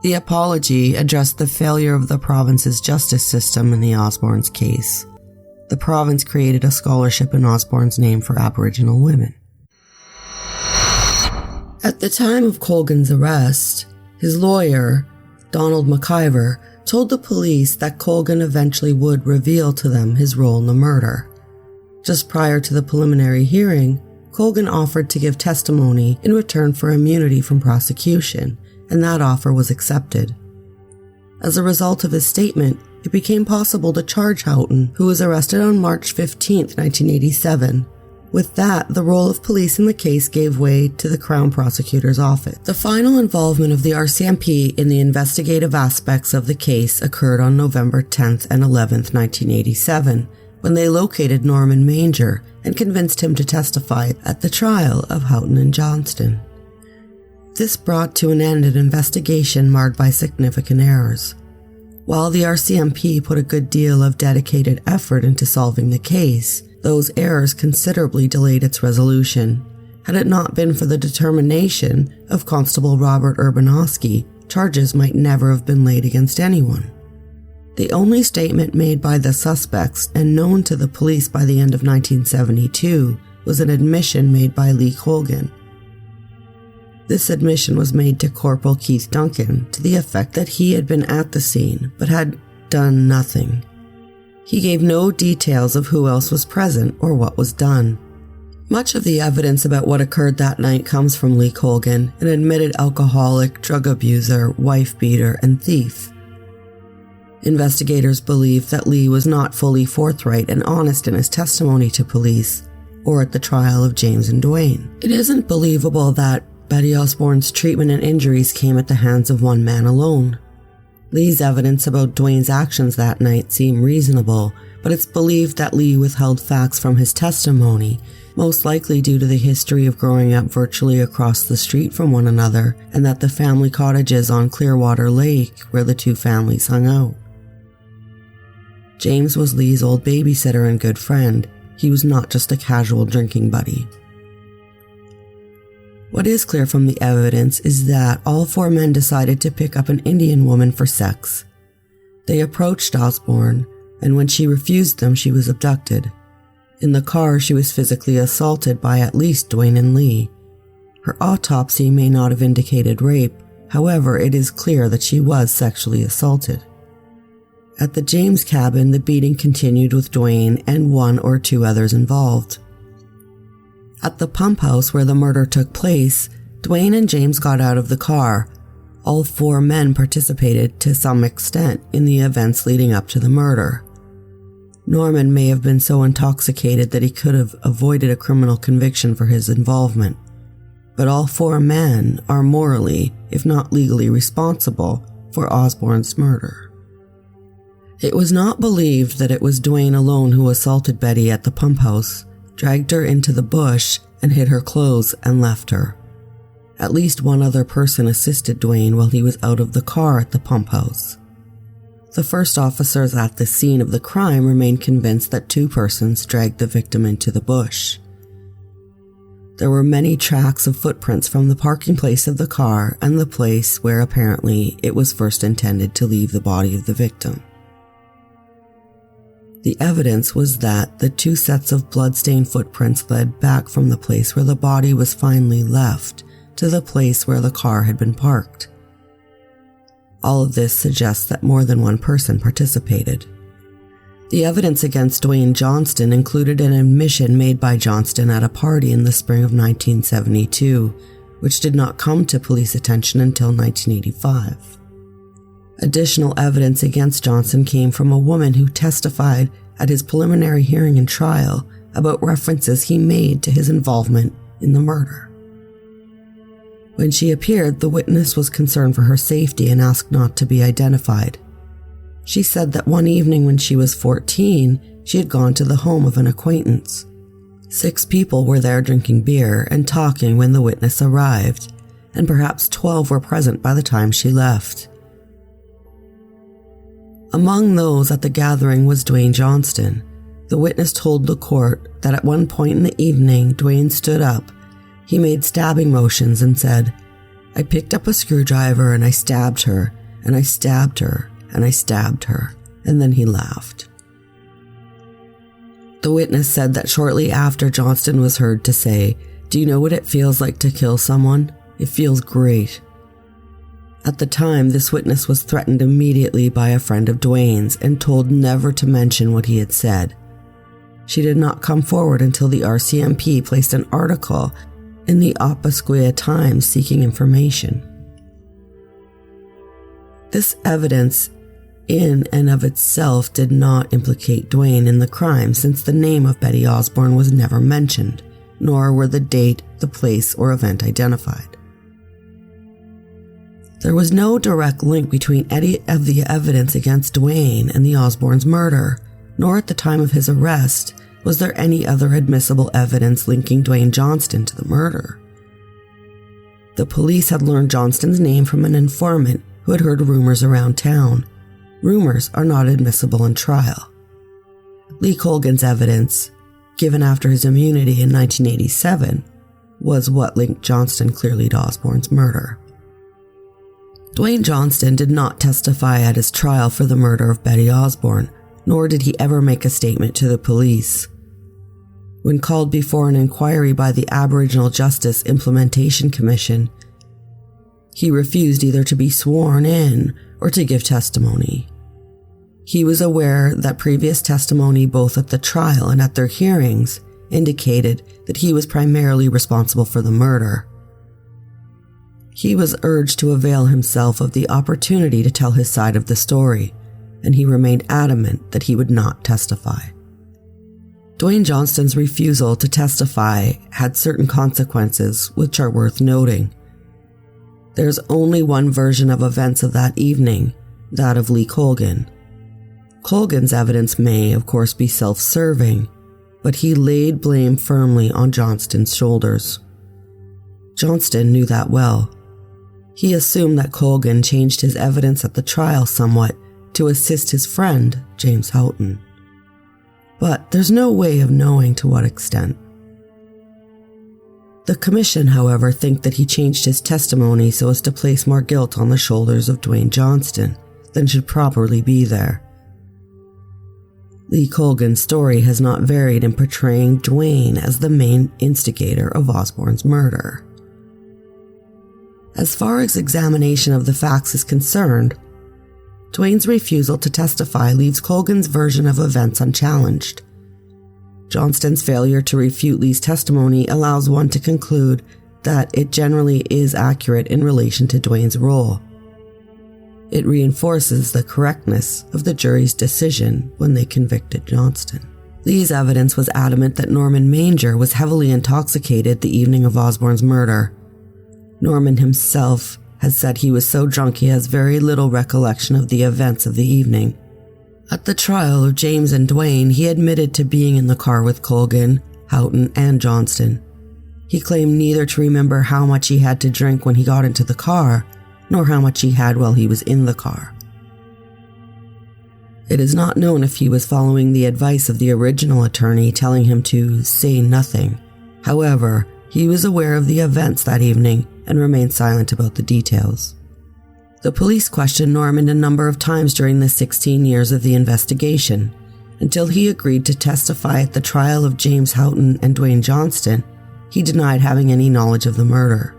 The apology addressed the failure of the province's justice system in the Osborne's case. The province created a scholarship in Osborne's name for Aboriginal women. At the time of Colgan's arrest, his lawyer, Donald McIver, told the police that Colgan eventually would reveal to them his role in the murder. Just prior to the preliminary hearing, Colgan offered to give testimony in return for immunity from prosecution, and that offer was accepted. As a result of his statement, it became possible to charge Houghton, who was arrested on March 15, 1987. With that, the role of police in the case gave way to the Crown Prosecutor's Office. The final involvement of the RCMP in the investigative aspects of the case occurred on November 10th and 11th, 1987, when they located Norman Manger and convinced him to testify at the trial of Houghton and Johnston. This brought to an end an investigation marred by significant errors. While the RCMP put a good deal of dedicated effort into solving the case, those errors considerably delayed its resolution. Had it not been for the determination of Constable Robert Urbanowski, charges might never have been laid against anyone. The only statement made by the suspects and known to the police by the end of 1972 was an admission made by Lee Colgan. This admission was made to Corporal Keith Duncan to the effect that he had been at the scene but had done nothing. He gave no details of who else was present or what was done. Much of the evidence about what occurred that night comes from Lee Colgan, an admitted alcoholic, drug abuser, wife-beater, and thief. Investigators believe that Lee was not fully forthright and honest in his testimony to police or at the trial of James and Dwayne. It isn't believable that Betty Osborne's treatment and injuries came at the hands of one man alone. Lee's evidence about Dwayne's actions that night seem reasonable, but it's believed that Lee withheld facts from his testimony, most likely due to the history of growing up virtually across the street from one another, and that the family cottages on Clearwater Lake where the two families hung out. James was Lee's old babysitter and good friend. He was not just a casual drinking buddy. What is clear from the evidence is that all four men decided to pick up an Indian woman for sex. They approached Osborne, and when she refused them, she was abducted. In the car, she was physically assaulted by at least Dwayne and Lee. Her autopsy may not have indicated rape, however, it is clear that she was sexually assaulted. At the James cabin, the beating continued with Dwayne and one or two others involved. At the pump house where the murder took place, Dwayne and James got out of the car. All four men participated to some extent in the events leading up to the murder. Norman may have been so intoxicated that he could have avoided a criminal conviction for his involvement, but all four men are morally, if not legally, responsible for Osborne's murder. It was not believed that it was Dwayne alone who assaulted Betty at the pump house, dragged her into the bush, and hid her clothes and left her. At least one other person assisted Dwayne while he was out of the car at the pump house. The first officers at the scene of the crime remained convinced that two persons dragged the victim into the bush. There were many tracks of footprints from the parking place of the car and the place where apparently it was first intended to leave the body of the victim. The evidence was that the two sets of blood-stained footprints led back from the place where the body was finally left to the place where the car had been parked. All of this suggests that more than one person participated. The evidence against Dwayne Johnston included an admission made by Johnston at a party in the spring of 1972, which did not come to police attention until 1985. Additional evidence against Johnston came from a woman who testified at his preliminary hearing and trial about references he made to his involvement in the murder. When she appeared, the witness was concerned for her safety and asked not to be identified. She said that one evening when she was 14, she had gone to the home of an acquaintance. 6 people were there drinking beer and talking when the witness arrived, and perhaps 12 were present by the time she left. Among those at the gathering was Dwayne Johnston. The witness told the court that at one point in the evening, Dwayne stood up. He made stabbing motions and said, "I picked up a screwdriver and I stabbed her, and I stabbed her, and I stabbed her," and then he laughed. The witness said that shortly after, Johnston was heard to say, "Do you know what it feels like to kill someone? It feels great." At the time, this witness was threatened immediately by a friend of Dwayne's and told never to mention what he had said. She did not come forward until the RCMP placed an article in the Opaskwaia Times seeking information. This evidence in and of itself did not implicate Dwayne in the crime, since the name of Betty Osborne was never mentioned, nor were the date, the place, or event identified. There was no direct link between any of the evidence against Dwayne and the Osborne's murder, nor at the time of his arrest was there any other admissible evidence linking Dwayne Johnston to the murder. The police had learned Johnston's name from an informant who had heard rumors around town. Rumors are not admissible in trial. Lee Colgan's evidence, given after his immunity in 1987, was what linked Johnston clearly to Osborne's murder. Dwayne Johnston did not testify at his trial for the murder of Betty Osborne, nor did he ever make a statement to the police. When called before an inquiry by the Aboriginal Justice Implementation Commission, he refused either to be sworn in or to give testimony. He was aware that previous testimony both at the trial and at their hearings indicated that he was primarily responsible for the murder. He was urged to avail himself of the opportunity to tell his side of the story, and he remained adamant that he would not testify. Dwayne Johnston's refusal to testify had certain consequences, which are worth noting. There's only one version of events of that evening, that of Lee Colgan. Colgan's evidence may, of course, be self-serving, but he laid blame firmly on Johnston's shoulders. Johnston knew that well. He assumed that Colgan changed his evidence at the trial somewhat to assist his friend, James Houghton. But there's no way of knowing to what extent. The commission, however, think that he changed his testimony so as to place more guilt on the shoulders of Dwayne Johnston than should properly be there. Lee Colgan's story has not varied in portraying Dwayne as the main instigator of Osborne's murder. As far as examination of the facts is concerned, Dwayne's refusal to testify leaves Colgan's version of events unchallenged. Johnston's failure to refute Lee's testimony allows one to conclude that it generally is accurate in relation to Dwayne's role. It reinforces the correctness of the jury's decision when they convicted Johnston. Lee's evidence was adamant that Norman Manger was heavily intoxicated the evening of Osborne's murder. Norman himself has said he was so drunk he has very little recollection of the events of the evening. At the trial of James and Dwayne, he admitted to being in the car with Colgan, Houghton, and Johnston. He claimed neither to remember how much he had to drink when he got into the car, nor how much he had while he was in the car. It is not known if he was following the advice of the original attorney telling him to say nothing. However, he was aware of the events that evening and remained silent about the details. The police questioned Norman a number of times during the 16 years of the investigation, until he agreed to testify at the trial of James Houghton and Dwayne Johnston. He denied having any knowledge of the murder.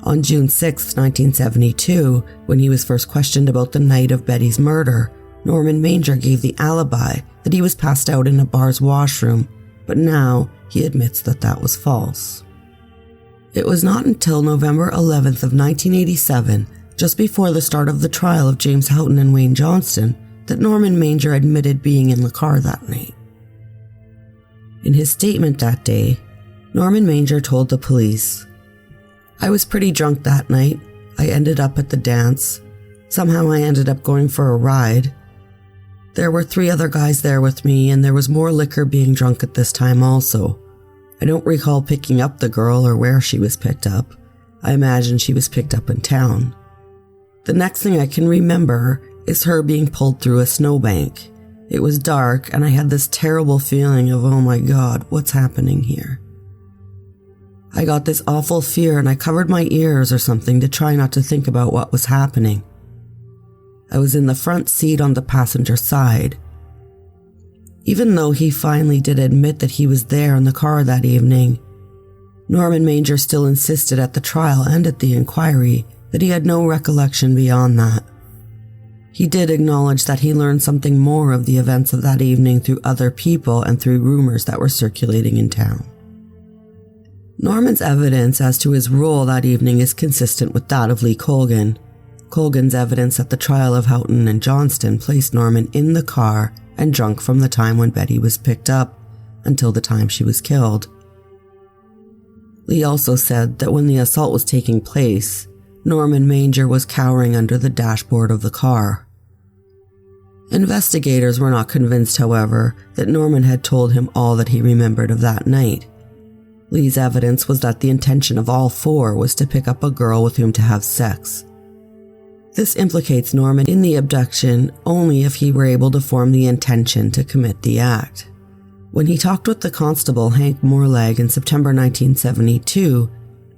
On June 6, 1972, when he was first questioned about the night of Betty's murder, Norman Manger gave the alibi that he was passed out in a bar's washroom, but now he admits that that was false. It was not until November 11th of 1987, just before the start of the trial of James Houghton and Wayne Johnston, that Norman Manger admitted being in the car that night. In his statement that day, Norman Manger told the police, "I was pretty drunk that night. I ended up at the dance. Somehow I ended up going for a ride. There were 3 other guys there with me, and there was more liquor being drunk at this time also. I don't recall picking up the girl or where she was picked up. I imagine she was picked up in town. The next thing I can remember is her being pulled through a snowbank. It was dark, and I had this terrible feeling of, oh my God, what's happening here? I got this awful fear, and I covered my ears or something to try not to think about what was happening. I was in the front seat on the passenger side." Even though he finally did admit that he was there in the car that evening, Norman Manger still insisted at the trial and at the inquiry that he had no recollection beyond that. He did acknowledge that he learned something more of the events of that evening through other people and through rumors that were circulating in town. Norman's evidence as to his role that evening is consistent with that of Lee Colgan. Colgan's evidence at the trial of Houghton and Johnston placed Norman in the car and drunk from the time when Betty was picked up until the time she was killed. Lee also said that when the assault was taking place, Norman Manger was cowering under the dashboard of the car. Investigators were not convinced, however, that Norman had told him all that he remembered of that night. Lee's evidence was that the intention of all four was to pick up a girl with whom to have sex. This implicates Norman in the abduction only if he were able to form the intention to commit the act. When he talked with the constable Hank Moorlag in September 1972,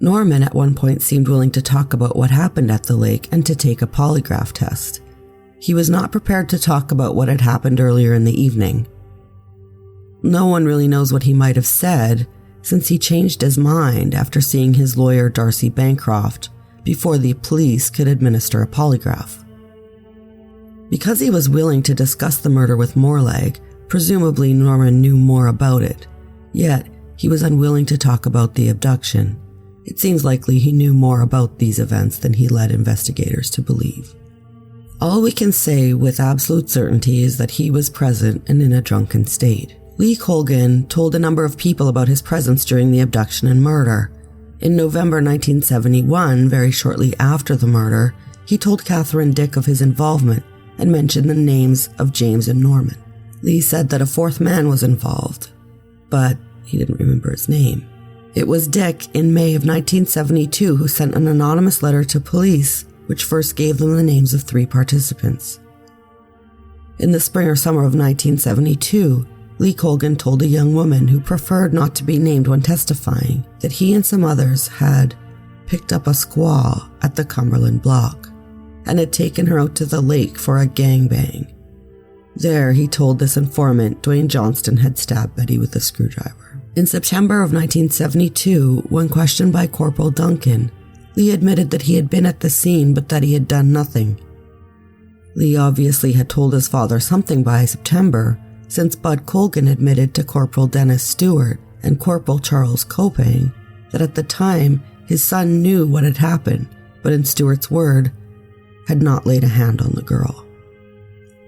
Norman at one point seemed willing to talk about what happened at the lake and to take a polygraph test. He was not prepared to talk about what had happened earlier in the evening. No one really knows what he might have said, since he changed his mind after seeing his lawyer Darcy Bancroft before the police could administer a polygraph. Because he was willing to discuss the murder with Moorlag, presumably Norman knew more about it, yet he was unwilling to talk about the abduction. It seems likely he knew more about these events than he led investigators to believe. All we can say with absolute certainty is that he was present and in a drunken state. Lee Colgan told a number of people about his presence during the abduction and murder. In November 1971, very shortly after the murder, he told Catherine Dick of his involvement and mentioned the names of James and Norman. Lee said that a fourth man was involved, but he didn't remember his name. It was Dick in May of 1972 who sent an anonymous letter to police which first gave them the names of 3 participants. In the spring or summer of 1972, Lee Colgan told a young woman who preferred not to be named when testifying that he and some others had picked up a squaw at the Cumberland Block and had taken her out to the lake for a gangbang. There, he told this informant Dwayne Johnston had stabbed Betty with a screwdriver. In September of 1972, when questioned by Corporal Duncan, Lee admitted that he had been at the scene but that he had done nothing. Lee obviously had told his father something by September, since Bud Colgan admitted to Corporal Dennis Stewart and Corporal Charles Copang that at the time his son knew what had happened, but in Stewart's word, had not laid a hand on the girl.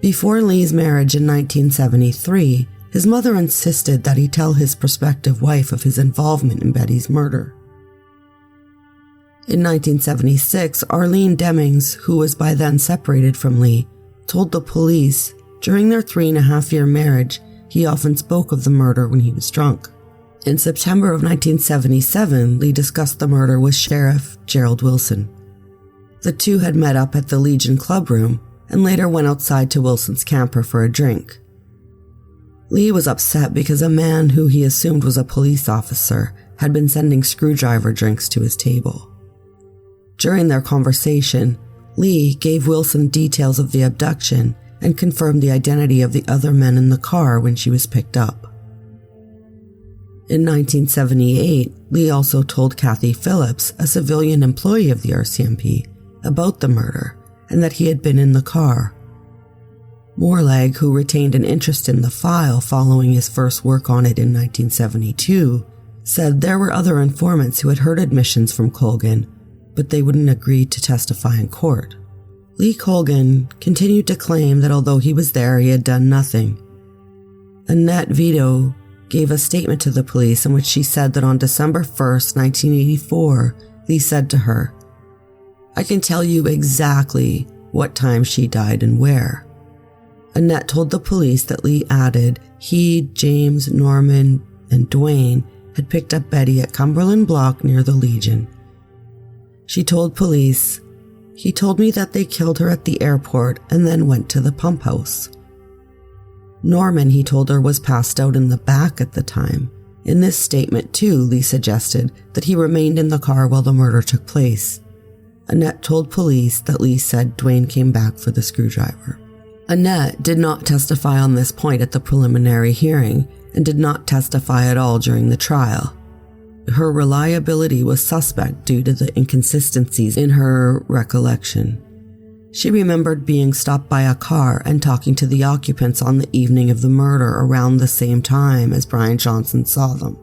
Before Lee's marriage in 1973, his mother insisted that he tell his prospective wife of his involvement in Betty's murder. In 1976, Arlene Demings, who was by then separated from Lee, told the police during their 3.5-year marriage he often spoke of the murder when he was drunk. In September of 1977, Lee discussed the murder with Sheriff Gerald Wilson. The two had met up at the Legion Club room and later went outside to Wilson's camper for a drink. Lee was upset because a man who he assumed was a police officer had been sending screwdriver drinks to his table. During their conversation, Lee gave Wilson details of the abduction and confirmed the identity of the other men in the car when she was picked up. In 1978, Lee also told Kathy Phillips, a civilian employee of the RCMP, about the murder and that he had been in the car. Moorlag, who retained an interest in the file following his first work on it in 1972, said there were other informants who had heard admissions from Colgan, but they wouldn't agree to testify in court. Lee Colgan continued to claim that although he was there, he had done nothing. Annette Vito gave a statement to the police in which she said that on December 1st, 1984, Lee said to her, "I can tell you exactly what time she died and where." Annette told the police that Lee added he, James, Norman, and Dwayne had picked up Betty at Cumberland Block near the Legion. She told police, "He told me that they killed her at the airport and then went to the pump house." Norman, he told her, was passed out in the back at the time. In this statement, too, Lee suggested that he remained in the car while the murder took place. Annette told police that Lee said Dwayne came back for the screwdriver. Annette did not testify on this point at the preliminary hearing and did not testify at all during the trial. Her reliability was suspect due to the inconsistencies in her recollection. She remembered being stopped by a car and talking to the occupants on the evening of the murder around the same time as Brian Johnston saw them.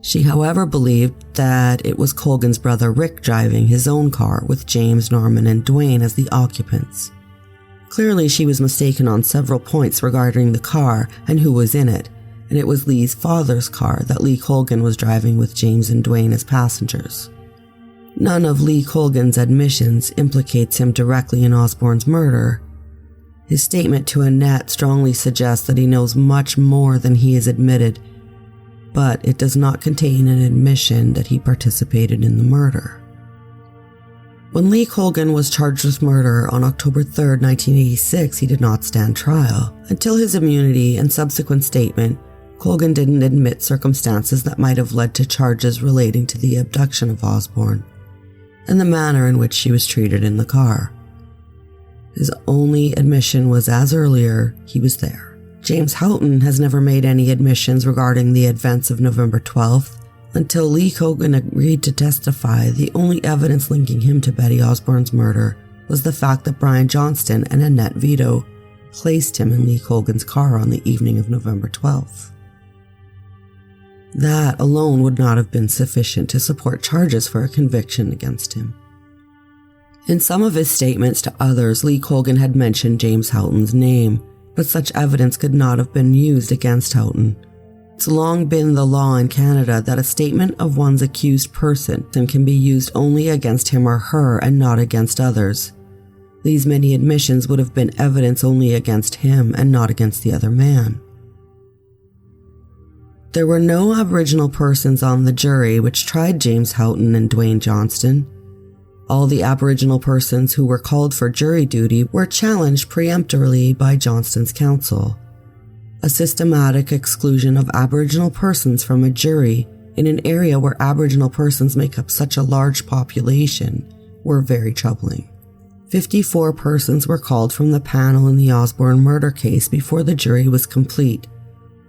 She, however, believed that it was Colgan's brother Rick driving his own car with James, Norman, and Dwayne as the occupants. Clearly, she was mistaken on several points regarding the car and who was in it, and it was Lee's father's car that Lee Colgan was driving with James and Dwayne as passengers. None of Lee Colgan's admissions implicates him directly in Osborne's murder. His statement to Annette strongly suggests that he knows much more than he has admitted, but it does not contain an admission that he participated in the murder. When Lee Colgan was charged with murder on October 3, 1986, he did not stand trial. Until his immunity and subsequent statement, Colgan didn't admit circumstances that might have led to charges relating to the abduction of Osborne and the manner in which she was treated in the car. His only admission was, as earlier, he was there. James Houghton has never made any admissions regarding the events of November 12th. Until Lee Colgan agreed to testify, the only evidence linking him to Betty Osborne's murder was the fact that Brian Johnston and Annette Vito placed him in Lee Colgan's car on the evening of November 12th. That alone would not have been sufficient to support charges for a conviction against him. In some of his statements to others, Lee Colgan had mentioned James Houghton's name, but such evidence could not have been used against Houghton. It's long been the law in Canada that a statement of one's accused person can be used only against him or her and not against others. These many admissions would have been evidence only against him and not against the other man. There were no Aboriginal persons on the jury which tried James Houghton and Dwayne Johnston. All the Aboriginal persons who were called for jury duty were challenged preemptorily by Johnston's counsel. A systematic exclusion of Aboriginal persons from a jury in an area where Aboriginal persons make up such a large population were very troubling. 54 persons were called from the panel in the Osborne murder case before the jury was complete.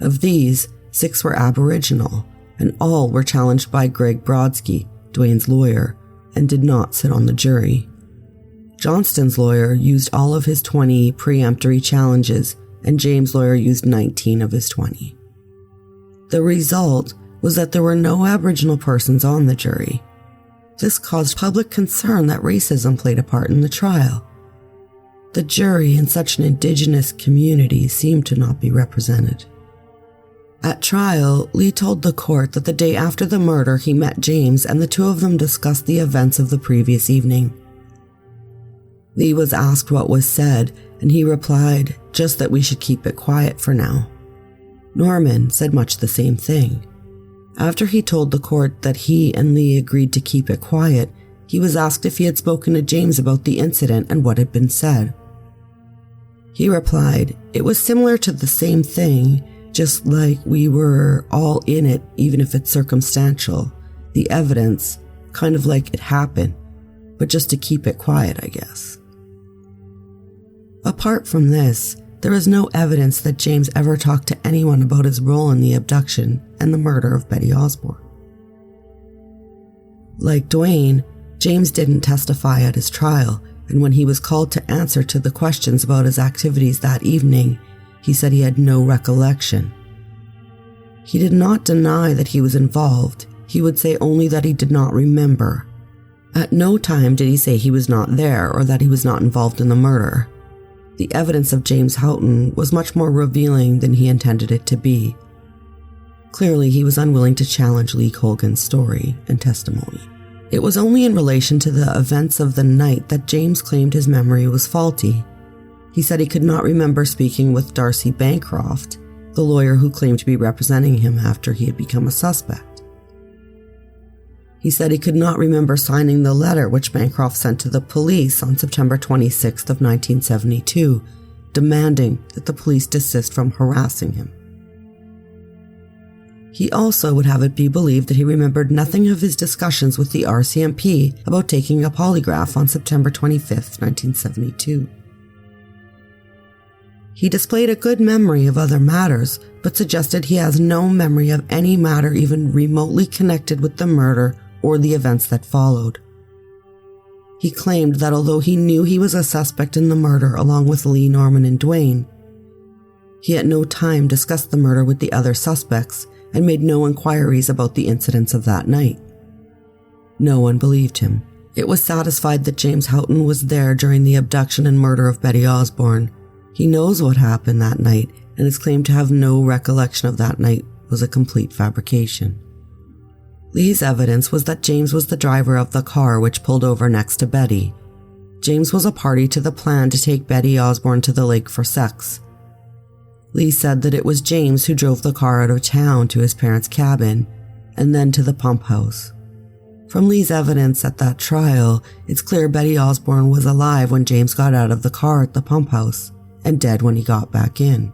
Of these, 6 were Aboriginal, and all were challenged by Greg Brodsky, Dwayne's lawyer, and did not sit on the jury. Johnston's lawyer used all of his 20 preemptory challenges, and James' lawyer used 19 of his 20. The result was that there were no Aboriginal persons on the jury. This caused public concern that racism played a part in the trial. The jury in such an Indigenous community seemed to not be represented. At trial, Lee told the court that the day after the murder he met James and the two of them discussed the events of the previous evening. Lee was asked what was said, and he replied, just that we should keep it quiet for now. Norman said much the same thing. After he told the court that he and Lee agreed to keep it quiet, he was asked if he had spoken to James about the incident and what had been said. He replied, it was similar to the same thing, just like we were all in it, even if it's circumstantial. The evidence, kind of like it happened, but just to keep it quiet, I guess. Apart from this, there is no evidence that James ever talked to anyone about his role in the abduction and the murder of Betty Osborne. Like Dwayne, James didn't testify at his trial, and when he was called to answer to the questions about his activities that evening, he said he had no recollection. He did not deny that he was involved. He would say only that he did not remember. At no time did he say he was not there or that he was not involved in the murder. The evidence of James Houghton was much more revealing than he intended it to be. Clearly, he was unwilling to challenge Lee Colgan's story and testimony. It was only in relation to the events of the night that James claimed his memory was faulty. He said he could not remember speaking with Darcy Bancroft, the lawyer who claimed to be representing him after he had become a suspect. He said he could not remember signing the letter which Bancroft sent to the police on September 26th of 1972, demanding that the police desist from harassing him. He also would have it be believed that he remembered nothing of his discussions with the RCMP about taking a polygraph on September 25th, 1972. He displayed a good memory of other matters, but suggested he has no memory of any matter even remotely connected with the murder or the events that followed. He claimed that although he knew he was a suspect in the murder along with Lee, Norman, and Dwayne, he at no time discussed the murder with the other suspects and made no inquiries about the incidents of that night. No one believed him. It was satisfied that James Houghton was there during the abduction and murder of Betty Osborne. He knows what happened that night, and his claim to have no recollection of that night was a complete fabrication. Lee's evidence was that James was the driver of the car which pulled over next to Betty. James was a party to the plan to take Betty Osborne to the lake for sex. Lee said that it was James who drove the car out of town to his parents' cabin and then to the pump house. From Lee's evidence at that trial, it's clear Betty Osborne was alive when James got out of the car at the pump house and dead when he got back in.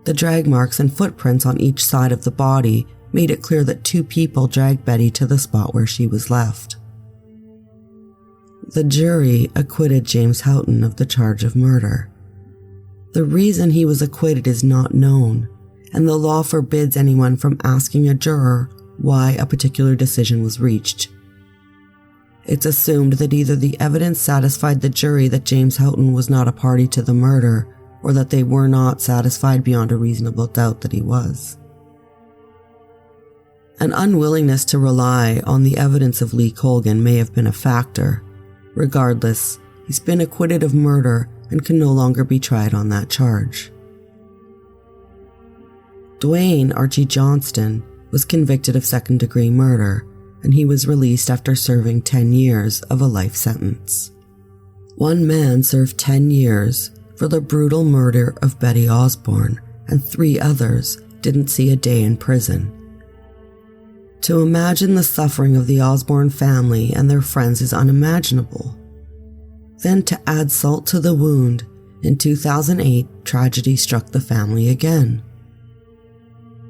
The drag marks and footprints on each side of the body made it clear that two people dragged Betty to the spot where she was left. The jury acquitted James Houghton of the charge of murder. The reason he was acquitted is not known, and the law forbids anyone from asking a juror why a particular decision was reached. It's assumed that either the evidence satisfied the jury that James Houghton was not a party to the murder, or that they were not satisfied beyond a reasonable doubt that he was. An unwillingness to rely on the evidence of Lee Colgan may have been a factor. Regardless, he's been acquitted of murder and can no longer be tried on that charge. Dwayne Archie Johnston was convicted of second-degree murder, and he was released after serving 10 years of a life sentence. One man served 10 years for the brutal murder of Betty Osborne, and 3 others didn't see a day in prison. To imagine the suffering of the Osborne family and their friends is unimaginable. Then to add salt to the wound, in 2008, tragedy struck the family again.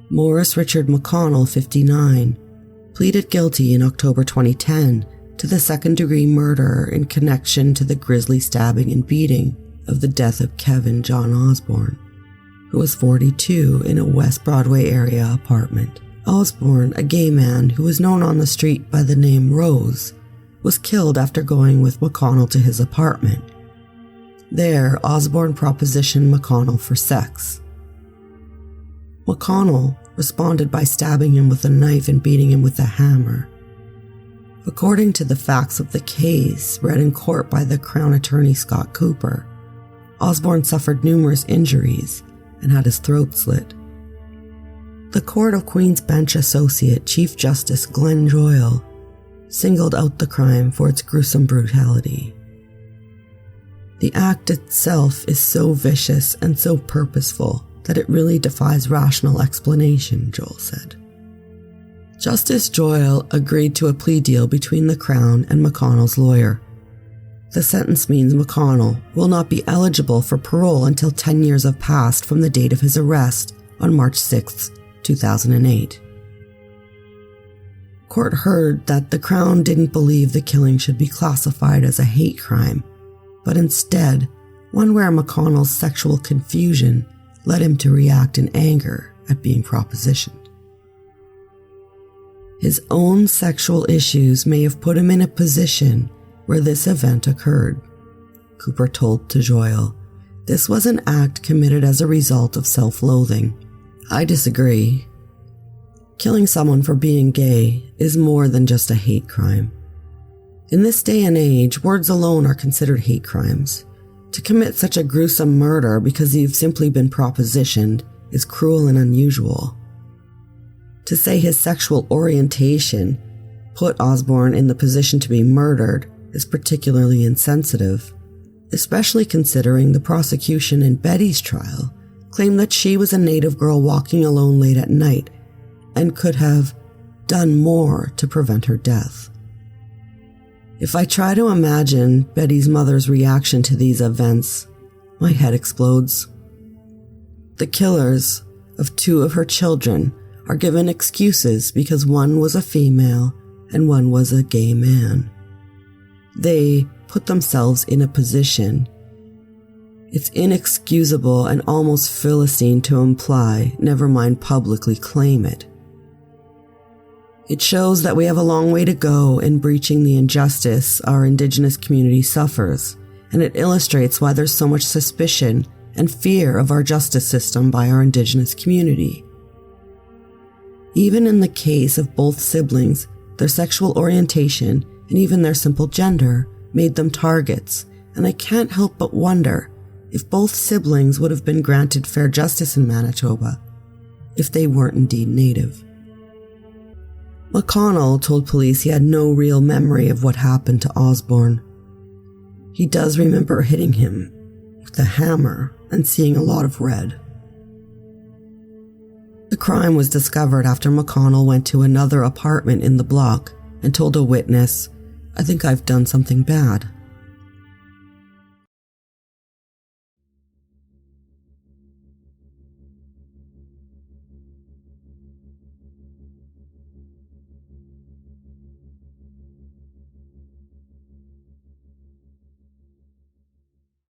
Morris Richard McConnell, 59, pleaded guilty in October 2010 to the second-degree murder in connection to the grisly stabbing and beating of the death of Kevin John Osborne, who was 42 in a West Broadway area apartment. Osborne, a gay man who was known on the street by the name Rose, was killed after going with McConnell to his apartment. There, Osborne propositioned McConnell for sex. McConnell responded by stabbing him with a knife and beating him with a hammer. According to the facts of the case read in court by the Crown Attorney Scott Cooper, Osborne suffered numerous injuries and had his throat slit. The Court of Queen's Bench Associate Chief Justice Glenn Joyle singled out the crime for its gruesome brutality. The act itself is so vicious and so purposeful that it really defies rational explanation, Joel said. Justice Joyle agreed to a plea deal between the Crown and McConnell's lawyer. The sentence means McConnell will not be eligible for parole until 10 years have passed from the date of his arrest on March 6, 2008. Court heard that the Crown didn't believe the killing should be classified as a hate crime, but instead, one where McConnell's sexual confusion led him to react in anger at being propositioned. His own sexual issues may have put him in a position where this event occurred, Cooper told to Joyle. This was an act committed as a result of self-loathing. I disagree. Killing someone for being gay is more than just a hate crime. In this day and age, words alone are considered hate crimes. To commit such a gruesome murder because you've simply been propositioned is cruel and unusual. To say his sexual orientation put Osborne in the position to be murdered is particularly insensitive, especially considering the prosecution in Betty's trial claimed that she was a native girl walking alone late at night and could have done more to prevent her death. If I try to imagine Betty's mother's reaction to these events, my head explodes. The killers of 2 of her children are given excuses because one was a female and one was a gay man. They put themselves in a position. It's inexcusable and almost Philistine to imply, never mind publicly claim it. It shows that we have a long way to go in breaching the injustice our Indigenous community suffers, and it illustrates why there's so much suspicion and fear of our justice system by our Indigenous community. Even in the case of both siblings, their sexual orientation and even their simple gender made them targets, and I can't help but wonder if both siblings would have been granted fair justice in Manitoba if they weren't indeed Native. McConnell told police he had no real memory of what happened to Osborne. He does remember hitting him with a hammer and seeing a lot of red. The crime was discovered after McConnell went to another apartment in the block and told a witness, "I think I've done something bad."